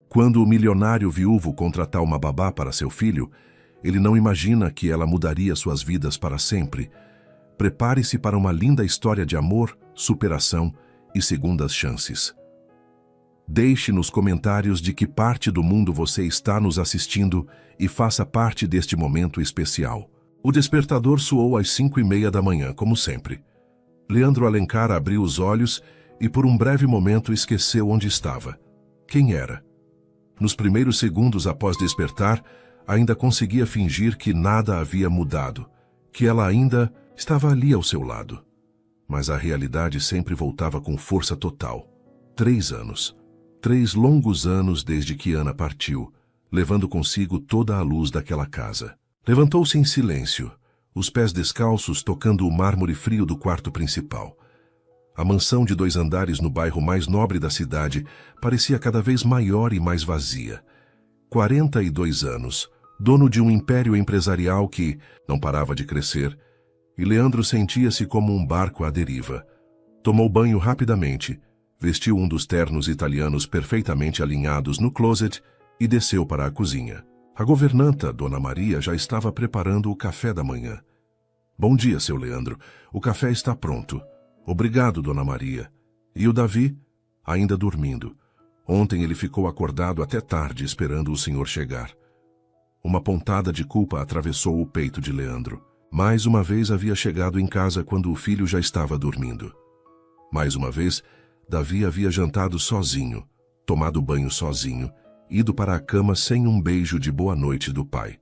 Quando o milionário viúvo contratar uma babá para seu filho, ele não imagina que ela mudaria suas vidas para sempre. Prepare-se para uma linda história de amor, superação e segundas chances. Deixe nos comentários de que parte do mundo você está nos assistindo e faça parte deste momento especial. O despertador soou às 5:30 da manhã, como sempre. Leandro Alencar abriu os olhos e por um breve momento esqueceu onde estava. Quem era? Nos primeiros segundos após despertar, ainda conseguia fingir que nada havia mudado, que ela ainda estava ali ao seu lado. Mas a realidade sempre voltava com força total. 3 anos. 3 longos anos desde que Ana partiu, levando consigo toda a luz daquela casa. Levantou-se em silêncio, os pés descalços tocando o mármore frio do quarto principal. A mansão de 2 andares no bairro mais nobre da cidade parecia cada vez maior e mais vazia. 42 anos, dono de um império empresarial que não parava de crescer, e Leandro sentia-se como um barco à deriva. Tomou banho rapidamente, vestiu um dos ternos italianos perfeitamente alinhados no closet e desceu para a cozinha. A governanta, Dona Maria, já estava preparando o café da manhã. Bom dia, seu Leandro. O café está pronto. Obrigado, Dona Maria. E o Davi? Ainda dormindo. Ontem ele ficou acordado até tarde esperando o senhor chegar. Uma pontada de culpa atravessou o peito de Leandro. Mais uma vez havia chegado em casa quando o filho já estava dormindo. Mais uma vez, Davi havia jantado sozinho, tomado banho sozinho, ido para a cama sem um beijo de boa noite do pai.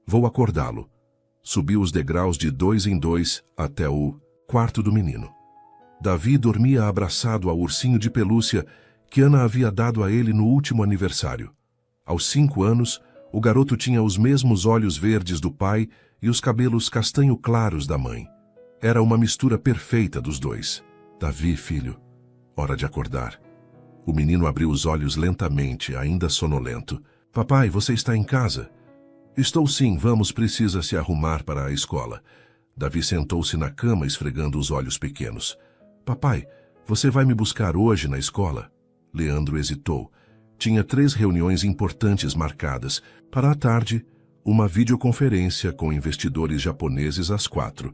Vou acordá-lo. Subiu os degraus de 2 em 2 até o quarto do menino. Davi dormia abraçado ao ursinho de pelúcia que Ana havia dado a ele no último aniversário. Aos 5 anos, o garoto tinha os mesmos olhos verdes do pai e os cabelos castanho claros da mãe. Era uma mistura perfeita dos dois. Davi, filho, hora de acordar. O menino abriu os olhos lentamente, ainda sonolento. Papai, você está em casa? Estou sim, vamos, precisa se arrumar para a escola. Davi sentou-se na cama, esfregando os olhos pequenos. Papai, você vai me buscar hoje na escola? Leandro hesitou. Tinha 3 reuniões importantes marcadas. Para a tarde, uma videoconferência com investidores japoneses às 4,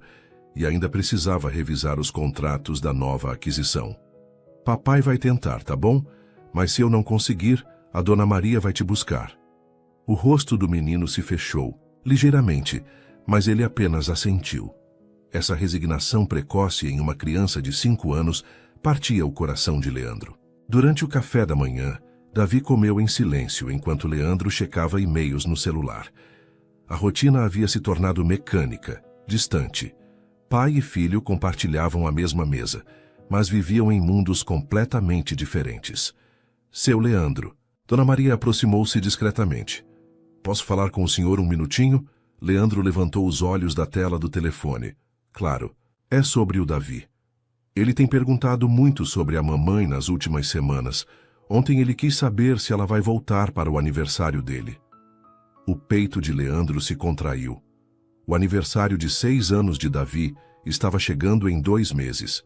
e ainda precisava revisar os contratos da nova aquisição. Papai vai tentar, tá bom? Mas se eu não conseguir, a Dona Maria vai te buscar. O rosto do menino se fechou, ligeiramente, mas ele apenas assentiu. Essa resignação precoce em uma criança de 5 anos partia o coração de Leandro. Durante o café da manhã, Davi comeu em silêncio enquanto Leandro checava e-mails no celular. A rotina havia se tornado mecânica, distante. Pai e filho compartilhavam a mesma mesa, mas viviam em mundos completamente diferentes. Seu Leandro. Dona Maria aproximou-se discretamente. Posso falar com o senhor um minutinho? Leandro levantou os olhos da tela do telefone. Claro, é sobre o Davi. Ele tem perguntado muito sobre a mamãe nas últimas semanas. Ontem ele quis saber se ela vai voltar para o aniversário dele. O peito de Leandro se contraiu. O aniversário de 6 anos de Davi estava chegando em 2 meses.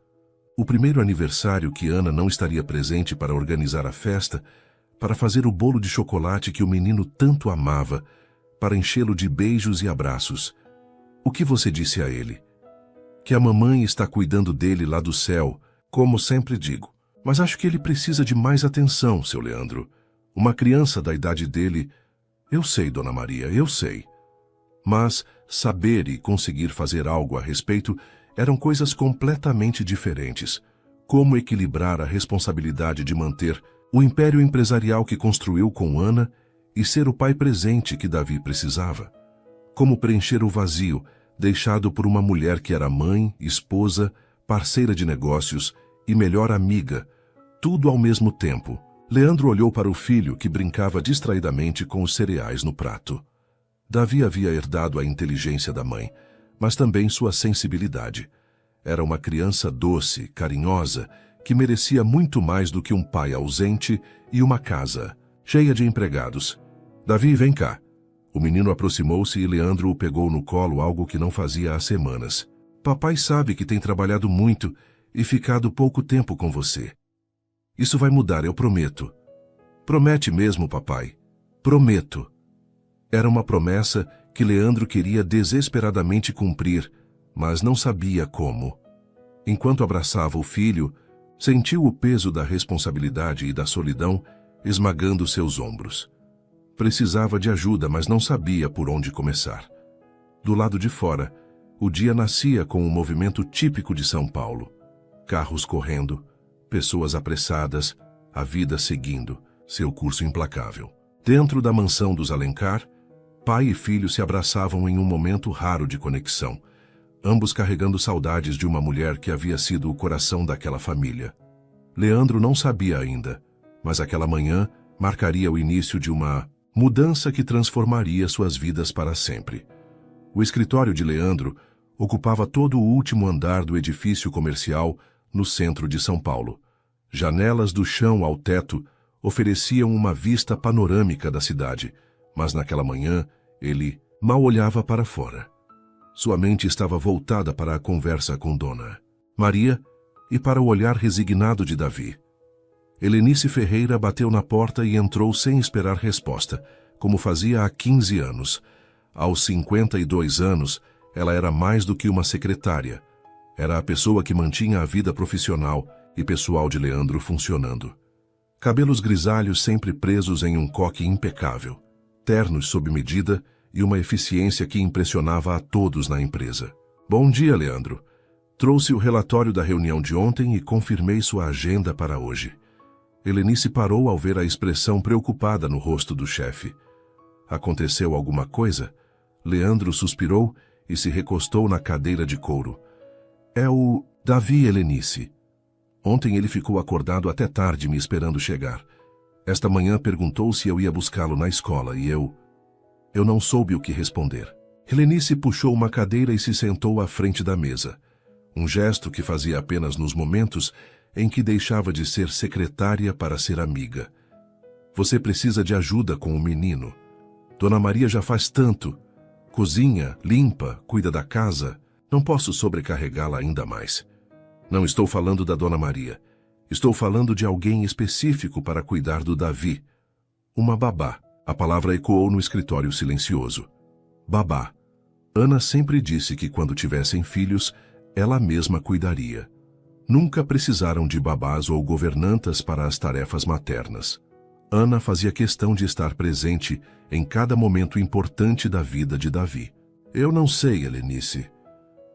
O primeiro aniversário que Ana não estaria presente para organizar a festa, para fazer o bolo de chocolate que o menino tanto amava, para enchê-lo de beijos e abraços. O que você disse a ele? Que a mamãe está cuidando dele lá do céu, como sempre digo. Mas acho que ele precisa de mais atenção, seu Leandro. Uma criança da idade dele... Eu sei, Dona Maria, eu sei. Mas saber e conseguir fazer algo a respeito eram coisas completamente diferentes. Como equilibrar a responsabilidade de manter o império empresarial que construiu com Ana e ser o pai presente que Davi precisava? Como preencher o vazio deixado por uma mulher que era mãe, esposa, parceira de negócios e melhor amiga, tudo ao mesmo tempo? Leandro olhou para o filho que brincava distraidamente com os cereais no prato. Davi havia herdado a inteligência da mãe, mas também sua sensibilidade. Era uma criança doce, carinhosa, que merecia muito mais do que um pai ausente e uma casa cheia de empregados. Davi, vem cá. O menino aproximou-se e Leandro o pegou no colo, algo que não fazia há semanas. Papai sabe que tem trabalhado muito e ficado pouco tempo com você. Isso vai mudar, eu prometo. Promete mesmo, papai? Prometo. Era uma promessa que Leandro queria desesperadamente cumprir, mas não sabia como. Enquanto abraçava o filho, sentiu o peso da responsabilidade e da solidão esmagando seus ombros. Precisava de ajuda, mas não sabia por onde começar. Do lado de fora, o dia nascia com um movimento típico de São Paulo. Carros correndo, pessoas apressadas, a vida seguindo seu curso implacável. Dentro da mansão dos Alencar, pai e filho se abraçavam em um momento raro de conexão, ambos carregando saudades de uma mulher que havia sido o coração daquela família. Leandro não sabia ainda, mas aquela manhã marcaria o início de uma mudança que transformaria suas vidas para sempre. O escritório de Leandro ocupava todo o último andar do edifício comercial no centro de São Paulo. Janelas do chão ao teto ofereciam uma vista panorâmica da cidade, mas naquela manhã ele mal olhava para fora. Sua mente estava voltada para a conversa com Dona Maria e para o olhar resignado de Davi. Helenice Ferreira bateu na porta e entrou sem esperar resposta, como fazia há 15 anos. Aos 52 anos, ela era mais do que uma secretária. Era a pessoa que mantinha a vida profissional e pessoal de Leandro funcionando. Cabelos grisalhos sempre presos em um coque impecável, ternos sob medida e uma eficiência que impressionava a todos na empresa. Bom dia, Leandro. Trouxe o relatório da reunião de ontem e confirmei sua agenda para hoje. Helenice parou ao ver a expressão preocupada no rosto do chefe. Aconteceu alguma coisa? Leandro suspirou e se recostou na cadeira de couro. É o Davi, Helenice. Ontem ele ficou acordado até tarde me esperando chegar. Esta manhã perguntou se eu ia buscá-lo na escola e eu não soube o que responder. Helenice puxou uma cadeira e se sentou à frente da mesa. Um gesto que fazia apenas nos momentos em que deixava de ser secretária para ser amiga. Você precisa de ajuda com o menino. Dona Maria já faz tanto. Cozinha, limpa, cuida da casa. Não posso sobrecarregá-la ainda mais. Não estou falando da Dona Maria. Estou falando de alguém específico para cuidar do Davi. Uma babá. A palavra ecoou no escritório silencioso. Babá. Ana sempre disse que quando tivessem filhos, ela mesma cuidaria. Nunca precisaram de babás ou governantas para as tarefas maternas. Ana fazia questão de estar presente em cada momento importante da vida de Davi. Eu não sei, Helenice.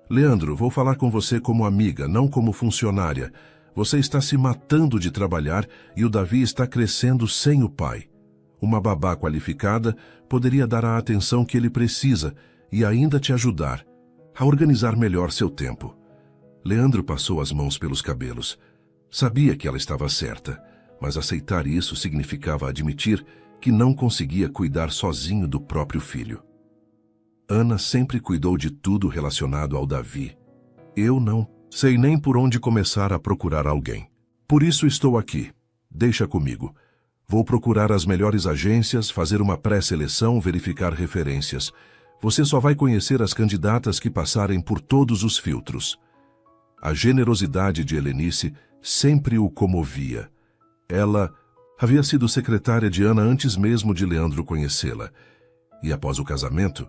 Leandro, vou falar com você como amiga, não como funcionária. Você está se matando de trabalhar e o Davi está crescendo sem o pai. Uma babá qualificada poderia dar a atenção que ele precisa e ainda te ajudar a organizar melhor seu tempo. Leandro passou as mãos pelos cabelos. Sabia que ela estava certa, mas aceitar isso significava admitir que não conseguia cuidar sozinho do próprio filho. Ana sempre cuidou de tudo relacionado ao Davi. Eu não sei nem por onde começar a procurar alguém. Por isso estou aqui. Deixa comigo. Vou procurar as melhores agências, fazer uma pré-seleção, verificar referências. Você só vai conhecer as candidatas que passarem por todos os filtros. A generosidade de Helenice sempre o comovia. Ela havia sido secretária de Ana antes mesmo de Leandro conhecê-la. E após o casamento,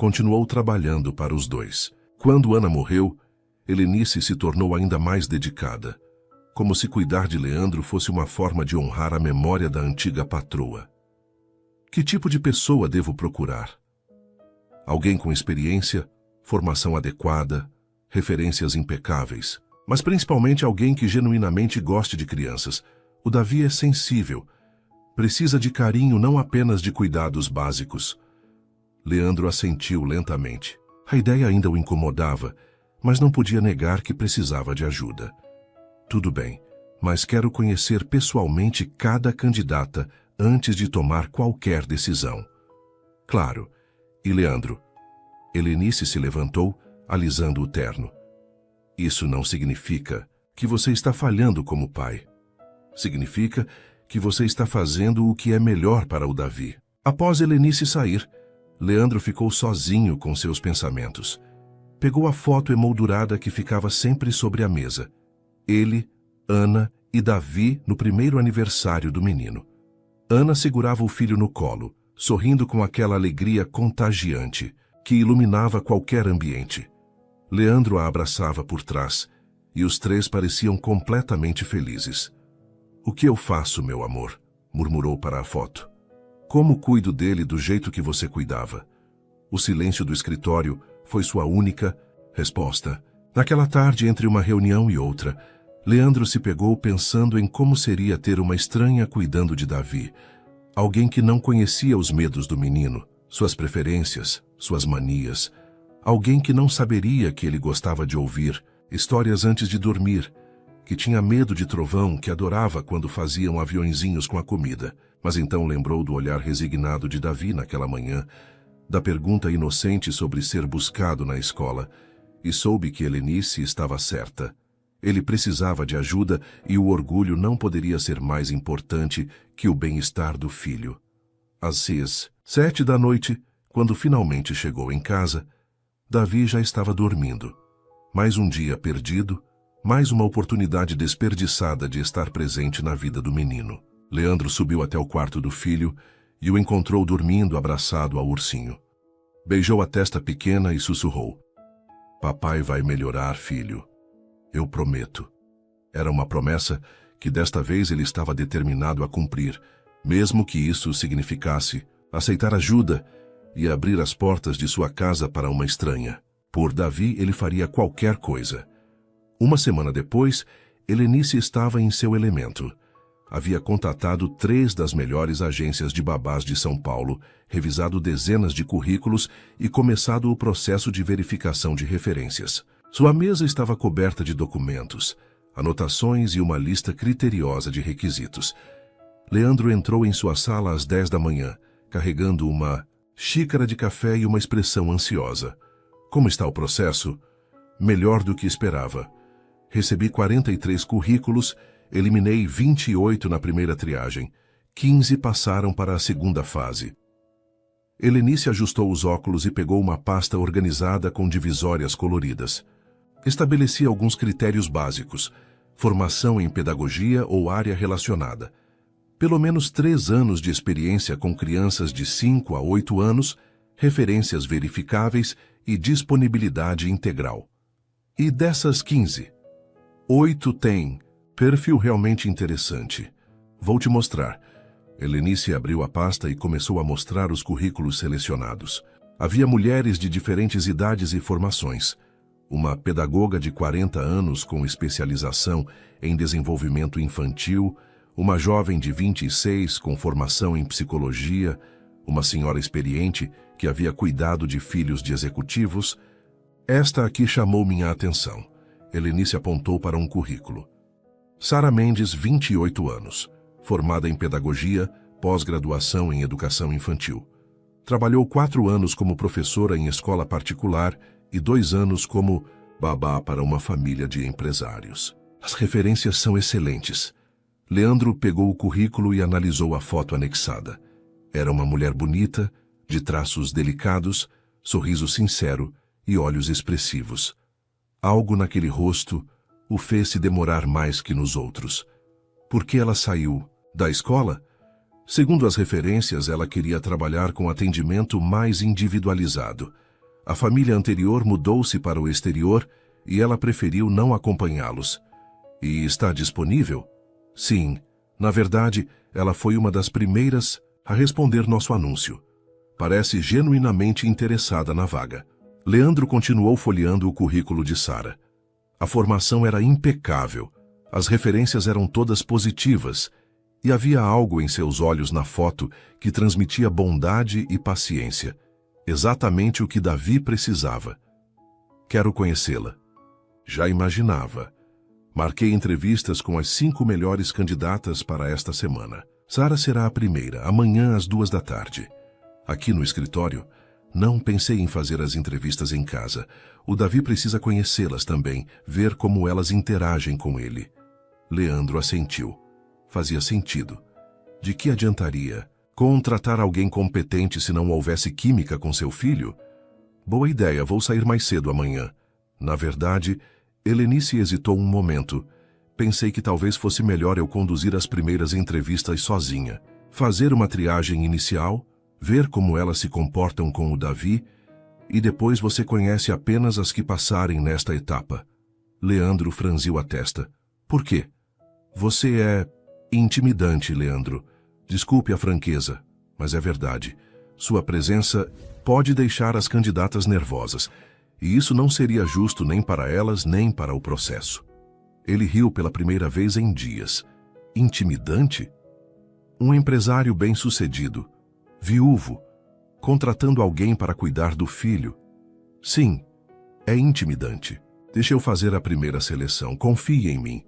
continuou trabalhando para os dois. Quando Ana morreu, Helenice se tornou ainda mais dedicada, como se cuidar de Leandro fosse uma forma de honrar a memória da antiga patroa. Que tipo de pessoa devo procurar? Alguém com experiência, formação adequada, referências impecáveis, mas principalmente alguém que genuinamente goste de crianças. O Davi é sensível, precisa de carinho, não apenas de cuidados básicos. Leandro assentiu lentamente. A ideia ainda o incomodava, mas não podia negar que precisava de ajuda. Tudo bem, mas quero conhecer pessoalmente cada candidata antes de tomar qualquer decisão. Claro. E Leandro? Helenice se levantou, alisando o terno. Isso não significa que você está falhando como pai. Significa que você está fazendo o que é melhor para o Davi. Após Helenice sair, Leandro ficou sozinho com seus pensamentos. Pegou a foto emoldurada que ficava sempre sobre a mesa. Ele, Ana e Davi no primeiro aniversário do menino. Ana segurava o filho no colo, sorrindo com aquela alegria contagiante que iluminava qualquer ambiente. Leandro a abraçava por trás, e os três pareciam completamente felizes. "O que eu faço, meu amor?", murmurou para a foto. "Como cuido dele do jeito que você cuidava?" O silêncio do escritório foi sua única resposta. Naquela tarde, entre uma reunião e outra, Leandro se pegou pensando em como seria ter uma estranha cuidando de Davi. Alguém que não conhecia os medos do menino, suas preferências, suas manias. Alguém que não saberia que ele gostava de ouvir histórias antes de dormir, que tinha medo de trovão, que adorava quando faziam aviõezinhos com a comida. Mas então lembrou do olhar resignado de Davi naquela manhã, da pergunta inocente sobre ser buscado na escola, e soube que Helenice estava certa. Ele precisava de ajuda e o orgulho não poderia ser mais importante que o bem-estar do filho. Às 7 da noite, quando finalmente chegou em casa, Davi já estava dormindo. Mais um dia perdido, mais uma oportunidade desperdiçada de estar presente na vida do menino. Leandro subiu até o quarto do filho e o encontrou dormindo abraçado ao ursinho. Beijou a testa pequena e sussurrou: "Papai vai melhorar, filho. Eu prometo." Era uma promessa que desta vez ele estava determinado a cumprir, mesmo que isso significasse aceitar ajuda e abrir as portas de sua casa para uma estranha. Por Davi, ele faria qualquer coisa. Uma semana depois, Helenice estava em seu elemento. Havia contatado 3 das melhores agências de babás de São Paulo, revisado dezenas de currículos e começado o processo de verificação de referências. Sua mesa estava coberta de documentos, anotações e uma lista criteriosa de requisitos. Leandro entrou em sua sala às 10 da manhã, carregando uma xícara de café e uma expressão ansiosa. "Como está o processo?" "Melhor do que esperava. Recebi 43 currículos, eliminei 28 na primeira triagem. 15 passaram para a segunda fase." Helenice ajustou os óculos e pegou uma pasta organizada com divisórias coloridas. Estabelecia alguns critérios básicos: formação em pedagogia ou área relacionada. Pelo menos 3 anos de experiência com crianças de 5 a 8 anos, referências verificáveis e disponibilidade integral. E dessas 15, 8 têm perfil realmente interessante. Vou te mostrar. Helenice abriu a pasta e começou a mostrar os currículos selecionados. Havia mulheres de diferentes idades e formações. Uma pedagoga de 40 anos com especialização em desenvolvimento infantil, uma jovem de 26 com formação em psicologia, uma senhora experiente que havia cuidado de filhos de executivos. Esta aqui chamou minha atenção. Helenice apontou para um currículo. Sara Mendes, 28 anos, formada em pedagogia, pós-graduação em educação infantil. Trabalhou 4 anos como professora em escola particular e 2 anos como babá para uma família de empresários. As referências são excelentes. Leandro pegou o currículo e analisou a foto anexada. Era uma mulher bonita, de traços delicados, sorriso sincero e olhos expressivos. Algo naquele rosto o fez se demorar mais que nos outros. Por que ela saiu da escola? Segundo as referências, ela queria trabalhar com atendimento mais individualizado. A família anterior mudou-se para o exterior e ela preferiu não acompanhá-los. E está disponível? Sim. Na verdade, ela foi uma das primeiras a responder nosso anúncio. Parece genuinamente interessada na vaga. Leandro continuou folheando o currículo de Sara. A formação era impecável, as referências eram todas positivas, e havia algo em seus olhos na foto que transmitia bondade e paciência. Exatamente o que Davi precisava. Quero conhecê-la. Já imaginava. Marquei entrevistas com as 5 melhores candidatas para esta semana. Sara será a primeira, amanhã às 2 da tarde. Aqui no escritório, não pensei em fazer as entrevistas em casa. O Davi precisa conhecê-las também, ver como elas interagem com ele. Leandro assentiu. Fazia sentido. De que adiantaria contratar alguém competente se não houvesse química com seu filho? Boa ideia, vou sair mais cedo amanhã. Na verdade, Helenice hesitou um momento. Pensei que talvez fosse melhor eu conduzir as primeiras entrevistas sozinha. fazer uma triagem inicial, ver como elas se comportam com o Davi, e depois você conhece apenas as que passarem nesta etapa. Leandro franziu a testa. Por quê? Você é intimidante, Leandro. Desculpe a franqueza, mas é verdade. Sua presença pode deixar as candidatas nervosas, e isso não seria justo nem para elas, nem para o processo. Ele riu pela primeira vez em dias. Intimidante? Um empresário bem-sucedido, viúvo, contratando alguém para cuidar do filho. Sim, é intimidante. Deixa eu fazer a primeira seleção. Confie em mim.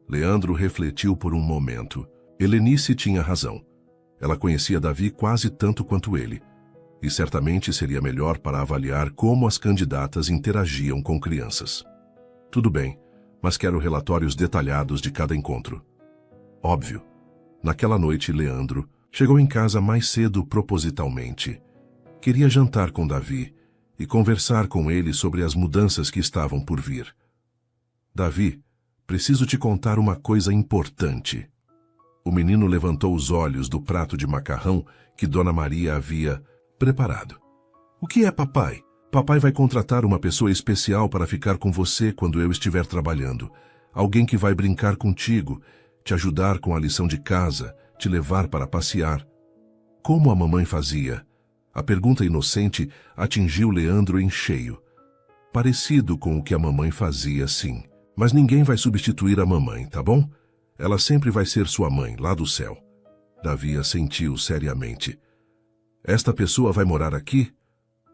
Leandro refletiu por um momento. Helenice tinha razão. Ela conhecia Davi quase tanto quanto ele, e certamente seria melhor para avaliar como as candidatas interagiam com crianças. Tudo bem, mas quero relatórios detalhados de cada encontro. Óbvio. Naquela noite, Leandro chegou em casa mais cedo propositalmente. Queria jantar com Davi e conversar com ele sobre as mudanças que estavam por vir. Davi, preciso te contar uma coisa importante. O menino levantou os olhos do prato de macarrão que Dona Maria havia preparado. O que é, papai? Papai vai contratar uma pessoa especial para ficar com você quando eu estiver trabalhando. Alguém que vai brincar contigo, te ajudar com a lição de casa, te levar para passear. Como a mamãe fazia? A pergunta inocente atingiu Leandro em cheio. Parecido com o que a mamãe fazia, sim. Mas ninguém vai substituir a mamãe, tá bom? Ela sempre vai ser sua mãe, lá do céu. Davi assentiu seriamente. Esta pessoa vai morar aqui?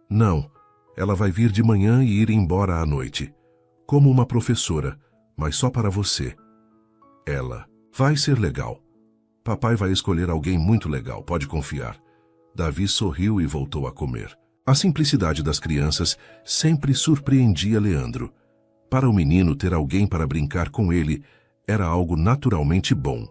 Não. Ela vai vir de manhã e ir embora à noite. Como uma professora, mas só para você. Ela vai ser legal. Papai vai escolher alguém muito legal, pode confiar. Davi sorriu e voltou a comer. A simplicidade das crianças sempre surpreendia Leandro. Para o menino ter alguém para brincar com ele era algo naturalmente bom.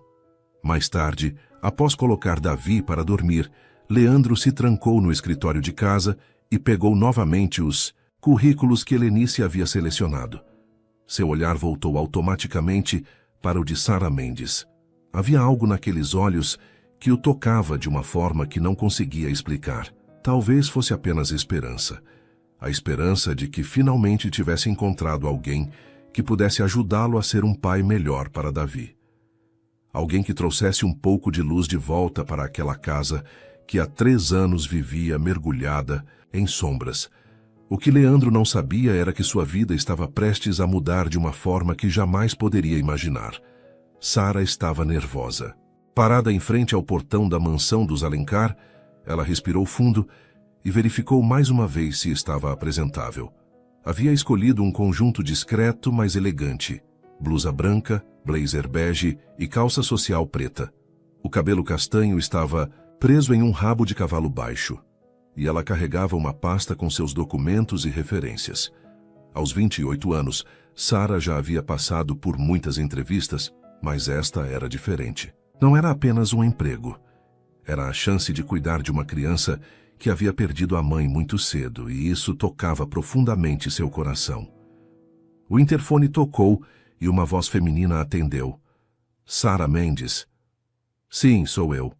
Mais tarde, após colocar Davi para dormir, Leandro se trancou no escritório de casa e pegou novamente os currículos que Helenice havia selecionado. Seu olhar voltou automaticamente para o de Sara Mendes. Havia algo naqueles olhos que o tocava de uma forma que não conseguia explicar. Talvez fosse apenas esperança. A esperança de que finalmente tivesse encontrado alguém que pudesse ajudá-lo a ser um pai melhor para Davi. Alguém que trouxesse um pouco de luz de volta para aquela casa que há 3 anos vivia mergulhada em sombras. O que Leandro não sabia era que sua vida estava prestes a mudar de uma forma que jamais poderia imaginar. Sara estava nervosa. Parada em frente ao portão da mansão dos Alencar, ela respirou fundo e verificou mais uma vez se estava apresentável. Havia escolhido um conjunto discreto, mas elegante. Blusa branca, blazer bege e calça social preta. O cabelo castanho estava preso em um rabo de cavalo baixo, e ela carregava uma pasta com seus documentos e referências. Aos 28 anos, Sara já havia passado por muitas entrevistas, mas esta era diferente. Não era apenas um emprego. Era a chance de cuidar de uma criança que havia perdido a mãe muito cedo, e isso tocava profundamente seu coração. O interfone tocou e uma voz feminina atendeu. Sara Mendes. Sim, sou eu.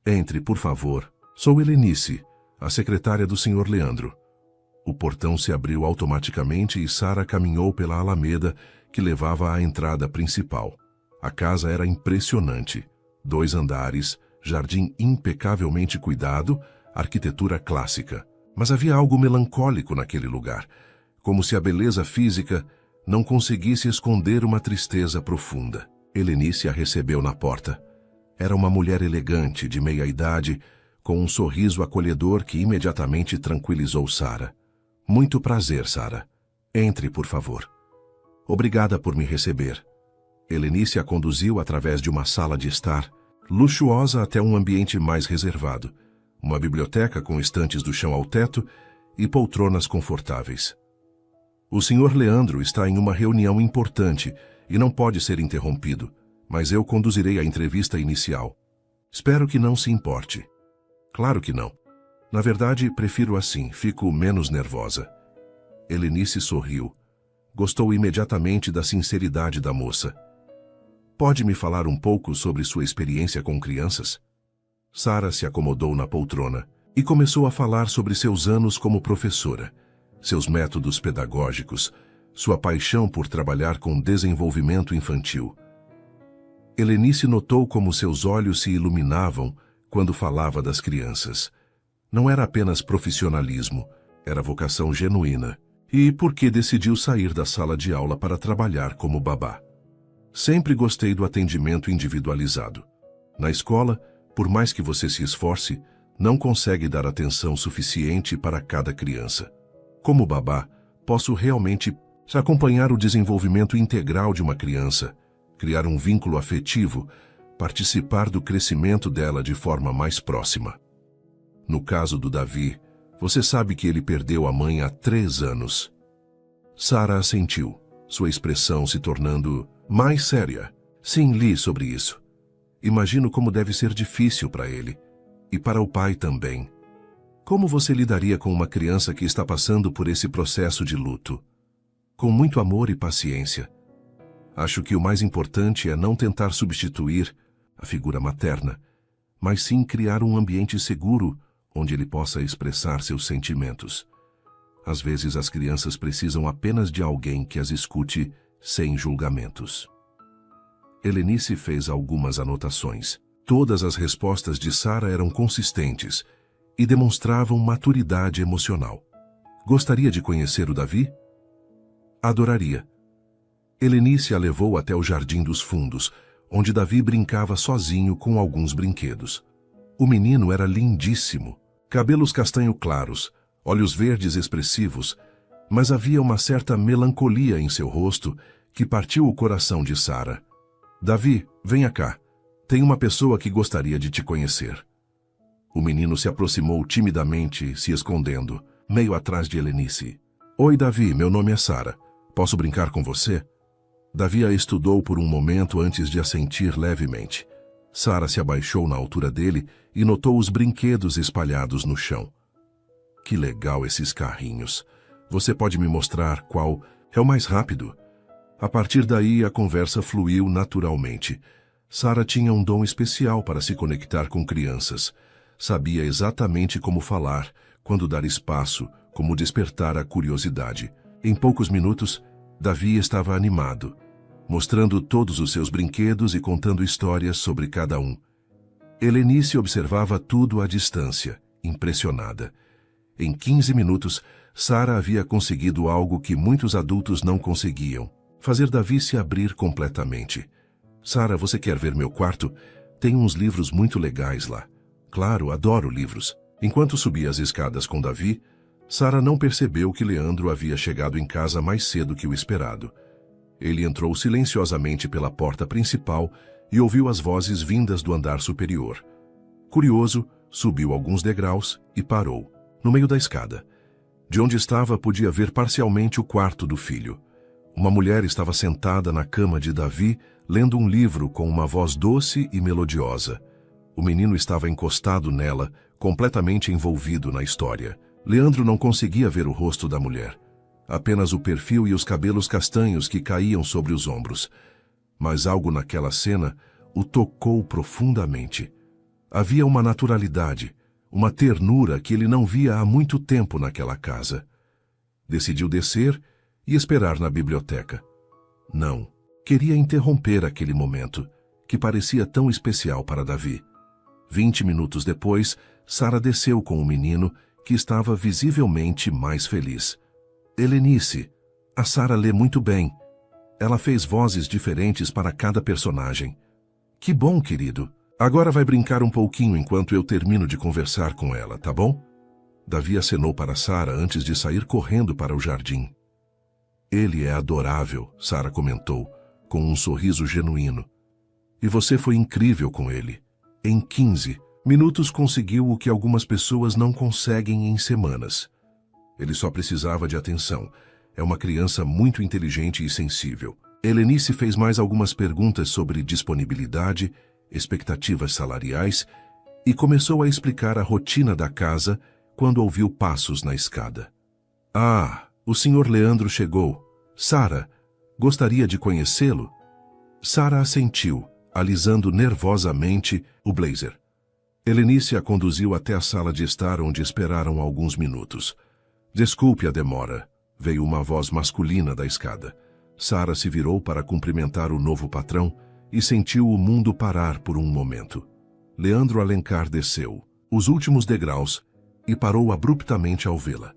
Entre, por favor. Sou Helenice, a secretária do Sr. Leandro. O portão se abriu automaticamente e Sara caminhou pela alameda que levava à entrada principal. A casa era impressionante. 2 andares, jardim impecavelmente cuidado, arquitetura clássica. Mas havia algo melancólico naquele lugar, como se a beleza física não conseguisse esconder uma tristeza profunda. Helenice a recebeu na porta. Era uma mulher elegante, de meia-idade, com um sorriso acolhedor que imediatamente tranquilizou Sara. Muito prazer, Sara. Entre, por favor. Obrigada por me receber. Helenice a conduziu através de uma sala de estar, luxuosa até um ambiente mais reservado. Uma biblioteca com estantes do chão ao teto e poltronas confortáveis. O Sr. Leandro está em uma reunião importante e não pode ser interrompido, mas eu conduzirei a entrevista inicial. Espero que não se importe. Claro que não. Na verdade, prefiro assim, fico menos nervosa. Helenice sorriu. Gostou imediatamente da sinceridade da moça. Pode me falar um pouco sobre sua experiência com crianças? Sara se acomodou na poltrona e começou a falar sobre seus anos como professora, seus métodos pedagógicos, sua paixão por trabalhar com desenvolvimento infantil. Helenice notou como seus olhos se iluminavam quando falava das crianças. Não era apenas profissionalismo, era vocação genuína. E por que decidiu sair da sala de aula para trabalhar como babá? Sempre gostei do atendimento individualizado. Na escola, por mais que você se esforce, não consegue dar atenção suficiente para cada criança. Como babá, posso realmente acompanhar o desenvolvimento integral de uma criança, criar um vínculo afetivo, participar do crescimento dela de forma mais próxima. No caso do Davi, você sabe que ele perdeu a mãe há 3 anos. Sara assentiu, sua expressão se tornando mais séria. Sim, li sobre isso. Imagino como deve ser difícil para ele. E para o pai também. Como você lidaria com uma criança que está passando por esse processo de luto? Com muito amor e paciência. Acho que o mais importante é não tentar substituir a figura materna, mas sim criar um ambiente seguro onde ele possa expressar seus sentimentos. Às vezes as crianças precisam apenas de alguém que as escute sem julgamentos. Helenice fez algumas anotações. Todas as respostas de Sara eram consistentes e demonstravam maturidade emocional. Gostaria de conhecer o Davi? Adoraria. Helenice a levou até o Jardim dos Fundos, onde Davi brincava sozinho com alguns brinquedos. O menino era lindíssimo. Cabelos castanho claros, olhos verdes expressivos, mas havia uma certa melancolia em seu rosto que partiu o coração de Sara. Davi, venha cá. Tem uma pessoa que gostaria de te conhecer. O menino se aproximou timidamente, se escondendo, meio atrás de Helenice. Oi, Davi, meu nome é Sara. Posso brincar com você? Davi a estudou por um momento antes de assentir levemente. Sara se abaixou na altura dele e notou os brinquedos espalhados no chão. Que legal esses carrinhos. Você pode me mostrar qual é o mais rápido? A partir daí, a conversa fluiu naturalmente. Sara tinha um dom especial para se conectar com crianças. Sabia exatamente como falar, quando dar espaço, como despertar a curiosidade. Em poucos minutos, Davi estava animado, mostrando todos os seus brinquedos e contando histórias sobre cada um. Helenice observava tudo à distância, impressionada. Em 15 minutos, Sara havia conseguido algo que muitos adultos não conseguiam: fazer Davi se abrir completamente. Sara, você quer ver meu quarto? Tem uns livros muito legais lá. Claro, adoro livros. Enquanto subia as escadas com Davi, Sara não percebeu que Leandro havia chegado em casa mais cedo que o esperado. Ele entrou silenciosamente pela porta principal e ouviu as vozes vindas do andar superior. Curioso, subiu alguns degraus e parou, no meio da escada. De onde estava, podia ver parcialmente o quarto do filho. Uma mulher estava sentada na cama de Davi, lendo um livro com uma voz doce e melodiosa. O menino estava encostado nela, completamente envolvido na história. Leandro não conseguia ver o rosto da mulher, apenas o perfil e os cabelos castanhos que caíam sobre os ombros. Mas algo naquela cena o tocou profundamente. Havia uma naturalidade, uma ternura que ele não via há muito tempo naquela casa. Decidiu descer e esperar na biblioteca. Não, queria interromper aquele momento, que parecia tão especial para Davi. 20 minutos depois, Sara desceu com o menino, que estava visivelmente mais feliz. Helenice, a Sara lê muito bem. Ela fez vozes diferentes para cada personagem. Que bom, querido. Agora vai brincar um pouquinho enquanto eu termino de conversar com ela, tá bom? Davi acenou para Sara antes de sair correndo para o jardim. Ele é adorável, Sara comentou, com um sorriso genuíno. E você foi incrível com ele. Em 15 minutos conseguiu o que algumas pessoas não conseguem em semanas. Ele só precisava de atenção. É uma criança muito inteligente e sensível. Helenice fez mais algumas perguntas sobre disponibilidade, expectativas salariais e começou a explicar a rotina da casa quando ouviu passos na escada. Ah, o Sr. Leandro chegou. Sara, gostaria de conhecê-lo? Sara assentiu, alisando nervosamente o blazer. Helenice a conduziu até a sala de estar, onde esperaram alguns minutos. Desculpe a demora, veio uma voz masculina da escada. Sara se virou para cumprimentar o novo patrão e sentiu o mundo parar por um momento. Leandro Alencar desceu os últimos degraus e parou abruptamente ao vê-la.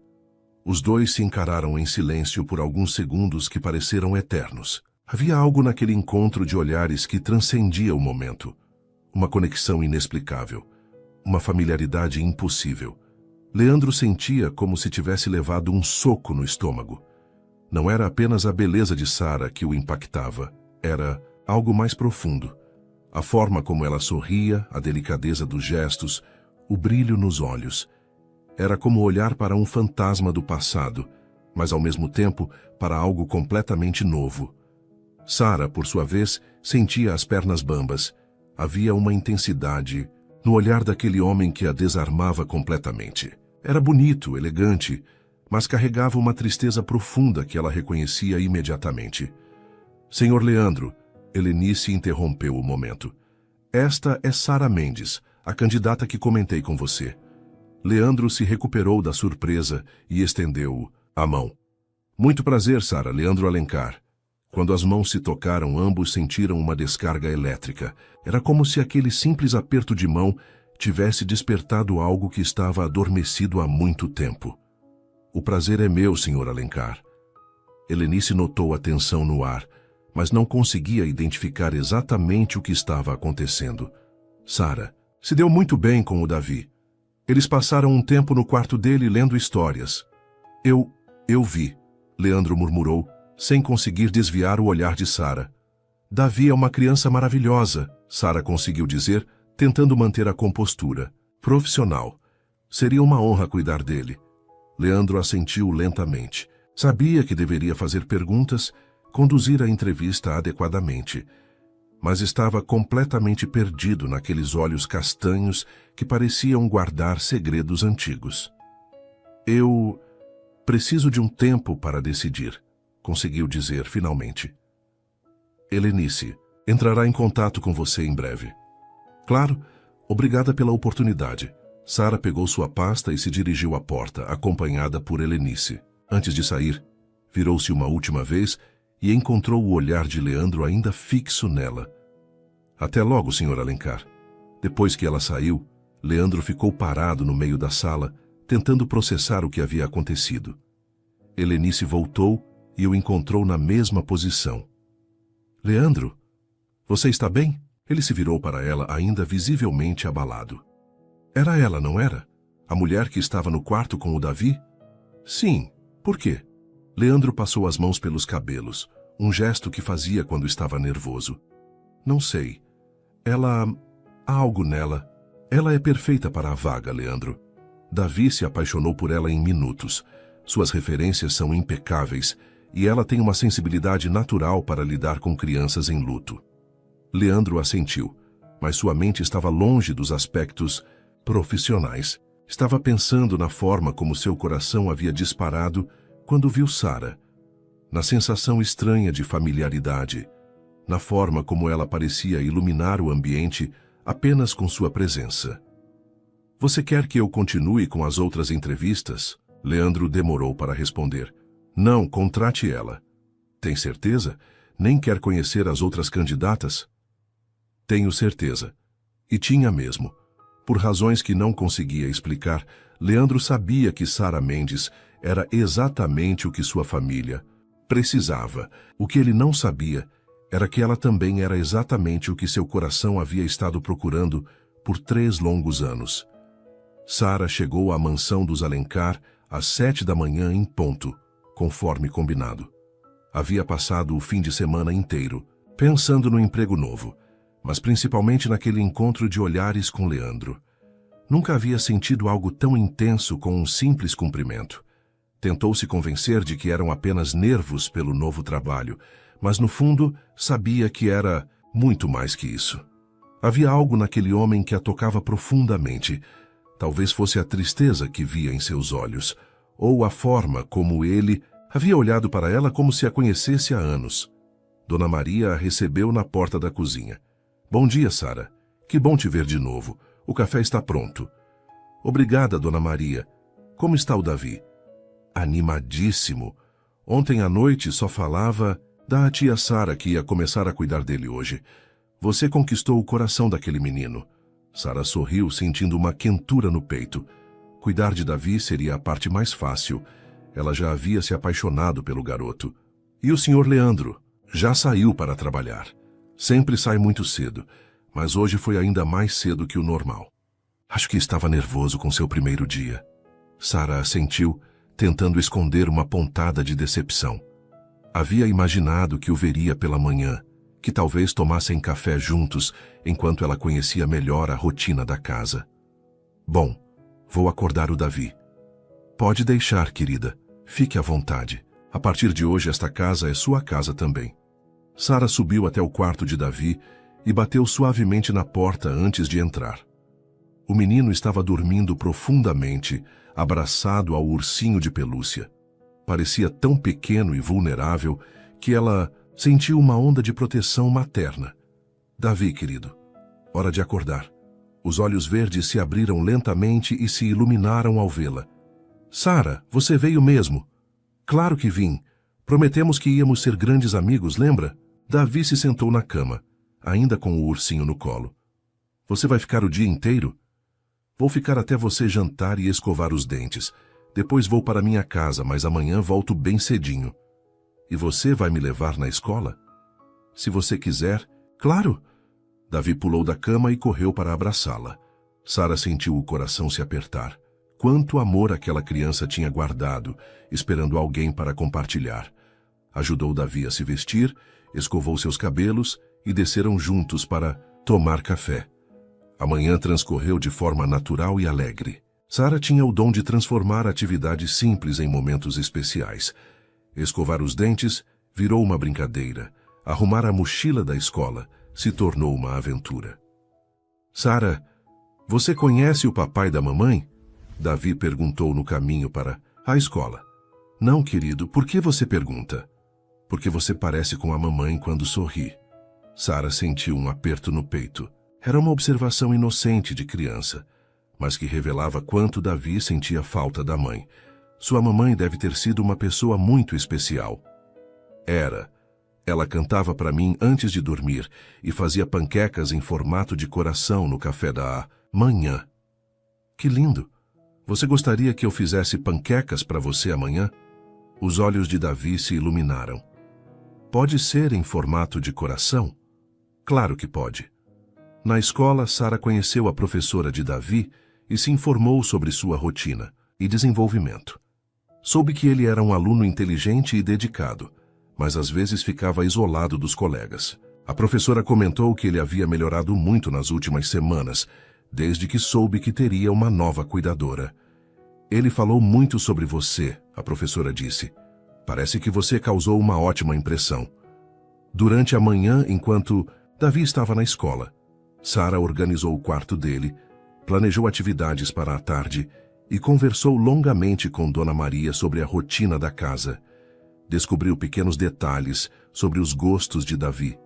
Os dois se encararam em silêncio por alguns segundos que pareceram eternos. Havia algo naquele encontro de olhares que transcendia o momento. Uma conexão inexplicável. Uma familiaridade impossível. Leandro sentia como se tivesse levado um soco no estômago. Não era apenas a beleza de Sara que o impactava, era algo mais profundo. A forma como ela sorria, a delicadeza dos gestos, o brilho nos olhos. Era como olhar para um fantasma do passado, mas ao mesmo tempo para algo completamente novo. Sara, por sua vez, sentia as pernas bambas. Havia uma intensidade no olhar daquele homem que a desarmava completamente. Era bonito, elegante, mas carregava uma tristeza profunda que ela reconhecia imediatamente. Senhor Leandro, Helenice interrompeu o momento. Esta é Sara Mendes, a candidata que comentei com você. Leandro se recuperou da surpresa e estendeu a mão. Muito prazer, Sara, Leandro Alencar. Quando as mãos se tocaram, ambos sentiram uma descarga elétrica. Era como se aquele simples aperto de mão tivesse despertado algo que estava adormecido há muito tempo. O prazer é meu, Sr. Alencar. Helenice notou a tensão no ar, mas não conseguia identificar exatamente o que estava acontecendo. Sara se deu muito bem com o Davi. Eles passaram um tempo no quarto dele lendo histórias. Eu vi, Leandro murmurou, sem conseguir desviar o olhar de Sara. Davi é uma criança maravilhosa, Sara conseguiu dizer, tentando manter a compostura. Profissional. Seria uma honra cuidar dele. Leandro assentiu lentamente. Sabia que deveria fazer perguntas, conduzir a entrevista adequadamente. Mas estava completamente perdido naqueles olhos castanhos que pareciam guardar segredos antigos. Eu preciso de um tempo para decidir, conseguiu dizer finalmente. Helenice entrará em contato com você em breve. Claro, obrigada pela oportunidade. Sara pegou sua pasta e se dirigiu à porta, acompanhada por Helenice. Antes de sair, virou-se uma última vez e encontrou o olhar de Leandro ainda fixo nela. Até logo, Sr. Alencar. Depois que ela saiu, Leandro ficou parado no meio da sala, tentando processar o que havia acontecido. Helenice voltou e o encontrou na mesma posição. Leandro, você está bem? Ele se virou para ela, ainda visivelmente abalado. Era ela, não era? A mulher que estava no quarto com o Davi? Sim. Por quê? Leandro passou as mãos pelos cabelos, um gesto que fazia quando estava nervoso. Não sei. Há algo nela. Ela é perfeita para a vaga, Leandro. Davi se apaixonou por ela em minutos. Suas referências são impecáveis e ela tem uma sensibilidade natural para lidar com crianças em luto. Leandro assentiu, mas sua mente estava longe dos aspectos profissionais. Estava pensando na forma como seu coração havia disparado quando viu Sara, na sensação estranha de familiaridade, na forma como ela parecia iluminar o ambiente apenas com sua presença. Você quer que eu continue com as outras entrevistas? Leandro demorou para responder. Não, contrate ela. Tem certeza? Nem quer conhecer as outras candidatas? Tenho certeza. E tinha mesmo. Por razões que não conseguia explicar, Leandro sabia que Sara Mendes era exatamente o que sua família precisava. O que ele não sabia era que ela também era exatamente o que seu coração havia estado procurando por 3 longos anos. Sara chegou à mansão dos Alencar às 7 da manhã em ponto, conforme combinado. Havia passado o fim de semana inteiro, pensando no emprego novo, mas principalmente naquele encontro de olhares com Leandro. Nunca havia sentido algo tão intenso com um simples cumprimento. Tentou se convencer de que eram apenas nervos pelo novo trabalho, mas no fundo sabia que era muito mais que isso. Havia algo naquele homem que a tocava profundamente. Talvez fosse a tristeza que via em seus olhos, ou a forma como ele havia olhado para ela como se a conhecesse há anos. Dona Maria a recebeu na porta da cozinha. Bom dia, Sara. Que bom te ver de novo. O café está pronto. Obrigada, Dona Maria. Como está o Davi? Animadíssimo. Ontem à noite só falava da tia Sara que ia começar a cuidar dele hoje. Você conquistou o coração daquele menino. Sara sorriu, sentindo uma quentura no peito. Cuidar de Davi seria a parte mais fácil. Ela já havia se apaixonado pelo garoto. E o senhor Leandro? Já saiu para trabalhar. Sempre sai muito cedo, mas hoje foi ainda mais cedo que o normal. Acho que estava nervoso com seu primeiro dia. Sara assentiu, tentando esconder uma pontada de decepção. Havia imaginado que o veria pela manhã, que talvez tomassem café juntos enquanto ela conhecia melhor a rotina da casa. Bom, vou acordar o Davi. Pode deixar, querida. Fique à vontade. A partir de hoje esta casa é sua casa também. Sara subiu até o quarto de Davi e bateu suavemente na porta antes de entrar. O menino estava dormindo profundamente, abraçado ao ursinho de pelúcia. Parecia tão pequeno e vulnerável que ela sentiu uma onda de proteção materna. Davi, querido, hora de acordar. Os olhos verdes se abriram lentamente e se iluminaram ao vê-la. Sara, você veio mesmo? Claro que vim. Prometemos que íamos ser grandes amigos, lembra? Davi se sentou na cama, ainda com o ursinho no colo. Você vai ficar o dia inteiro? Vou ficar até você jantar e escovar os dentes. Depois vou para minha casa, mas amanhã volto bem cedinho. E você vai me levar na escola? Se você quiser, claro! Davi pulou da cama e correu para abraçá-la. Sara sentiu o coração se apertar. Quanto amor aquela criança tinha guardado, esperando alguém para compartilhar. Ajudou Davi a se vestir, escovou seus cabelos e desceram juntos para tomar café. A manhã transcorreu de forma natural e alegre. Sara tinha o dom de transformar atividades simples em momentos especiais. Escovar os dentes virou uma brincadeira. Arrumar a mochila da escola se tornou uma aventura. Sara, você conhece o papai da mamãe? Davi perguntou no caminho para a escola. Não, querido, por que você pergunta? Porque você parece com a mamãe quando sorri. Sara sentiu um aperto no peito. Era uma observação inocente de criança, mas que revelava quanto Davi sentia falta da mãe. Sua mamãe deve ter sido uma pessoa muito especial. Era. Ela cantava para mim antes de dormir e fazia panquecas em formato de coração no café da manhã. Que lindo! Você gostaria que eu fizesse panquecas para você amanhã? Os olhos de Davi se iluminaram. Pode ser em formato de coração? Claro que pode. Na escola, Sara conheceu a professora de Davi e se informou sobre sua rotina e desenvolvimento. Soube que ele era um aluno inteligente e dedicado, mas às vezes ficava isolado dos colegas. A professora comentou que ele havia melhorado muito nas últimas semanas, desde que soube que teria uma nova cuidadora. Ele falou muito sobre você, a professora disse. Parece que você causou uma ótima impressão. Durante a manhã, enquanto Davi estava na escola, Sara organizou o quarto dele, planejou atividades para a tarde e conversou longamente com Dona Maria sobre a rotina da casa. Descobriu pequenos detalhes sobre os gostos de Davi.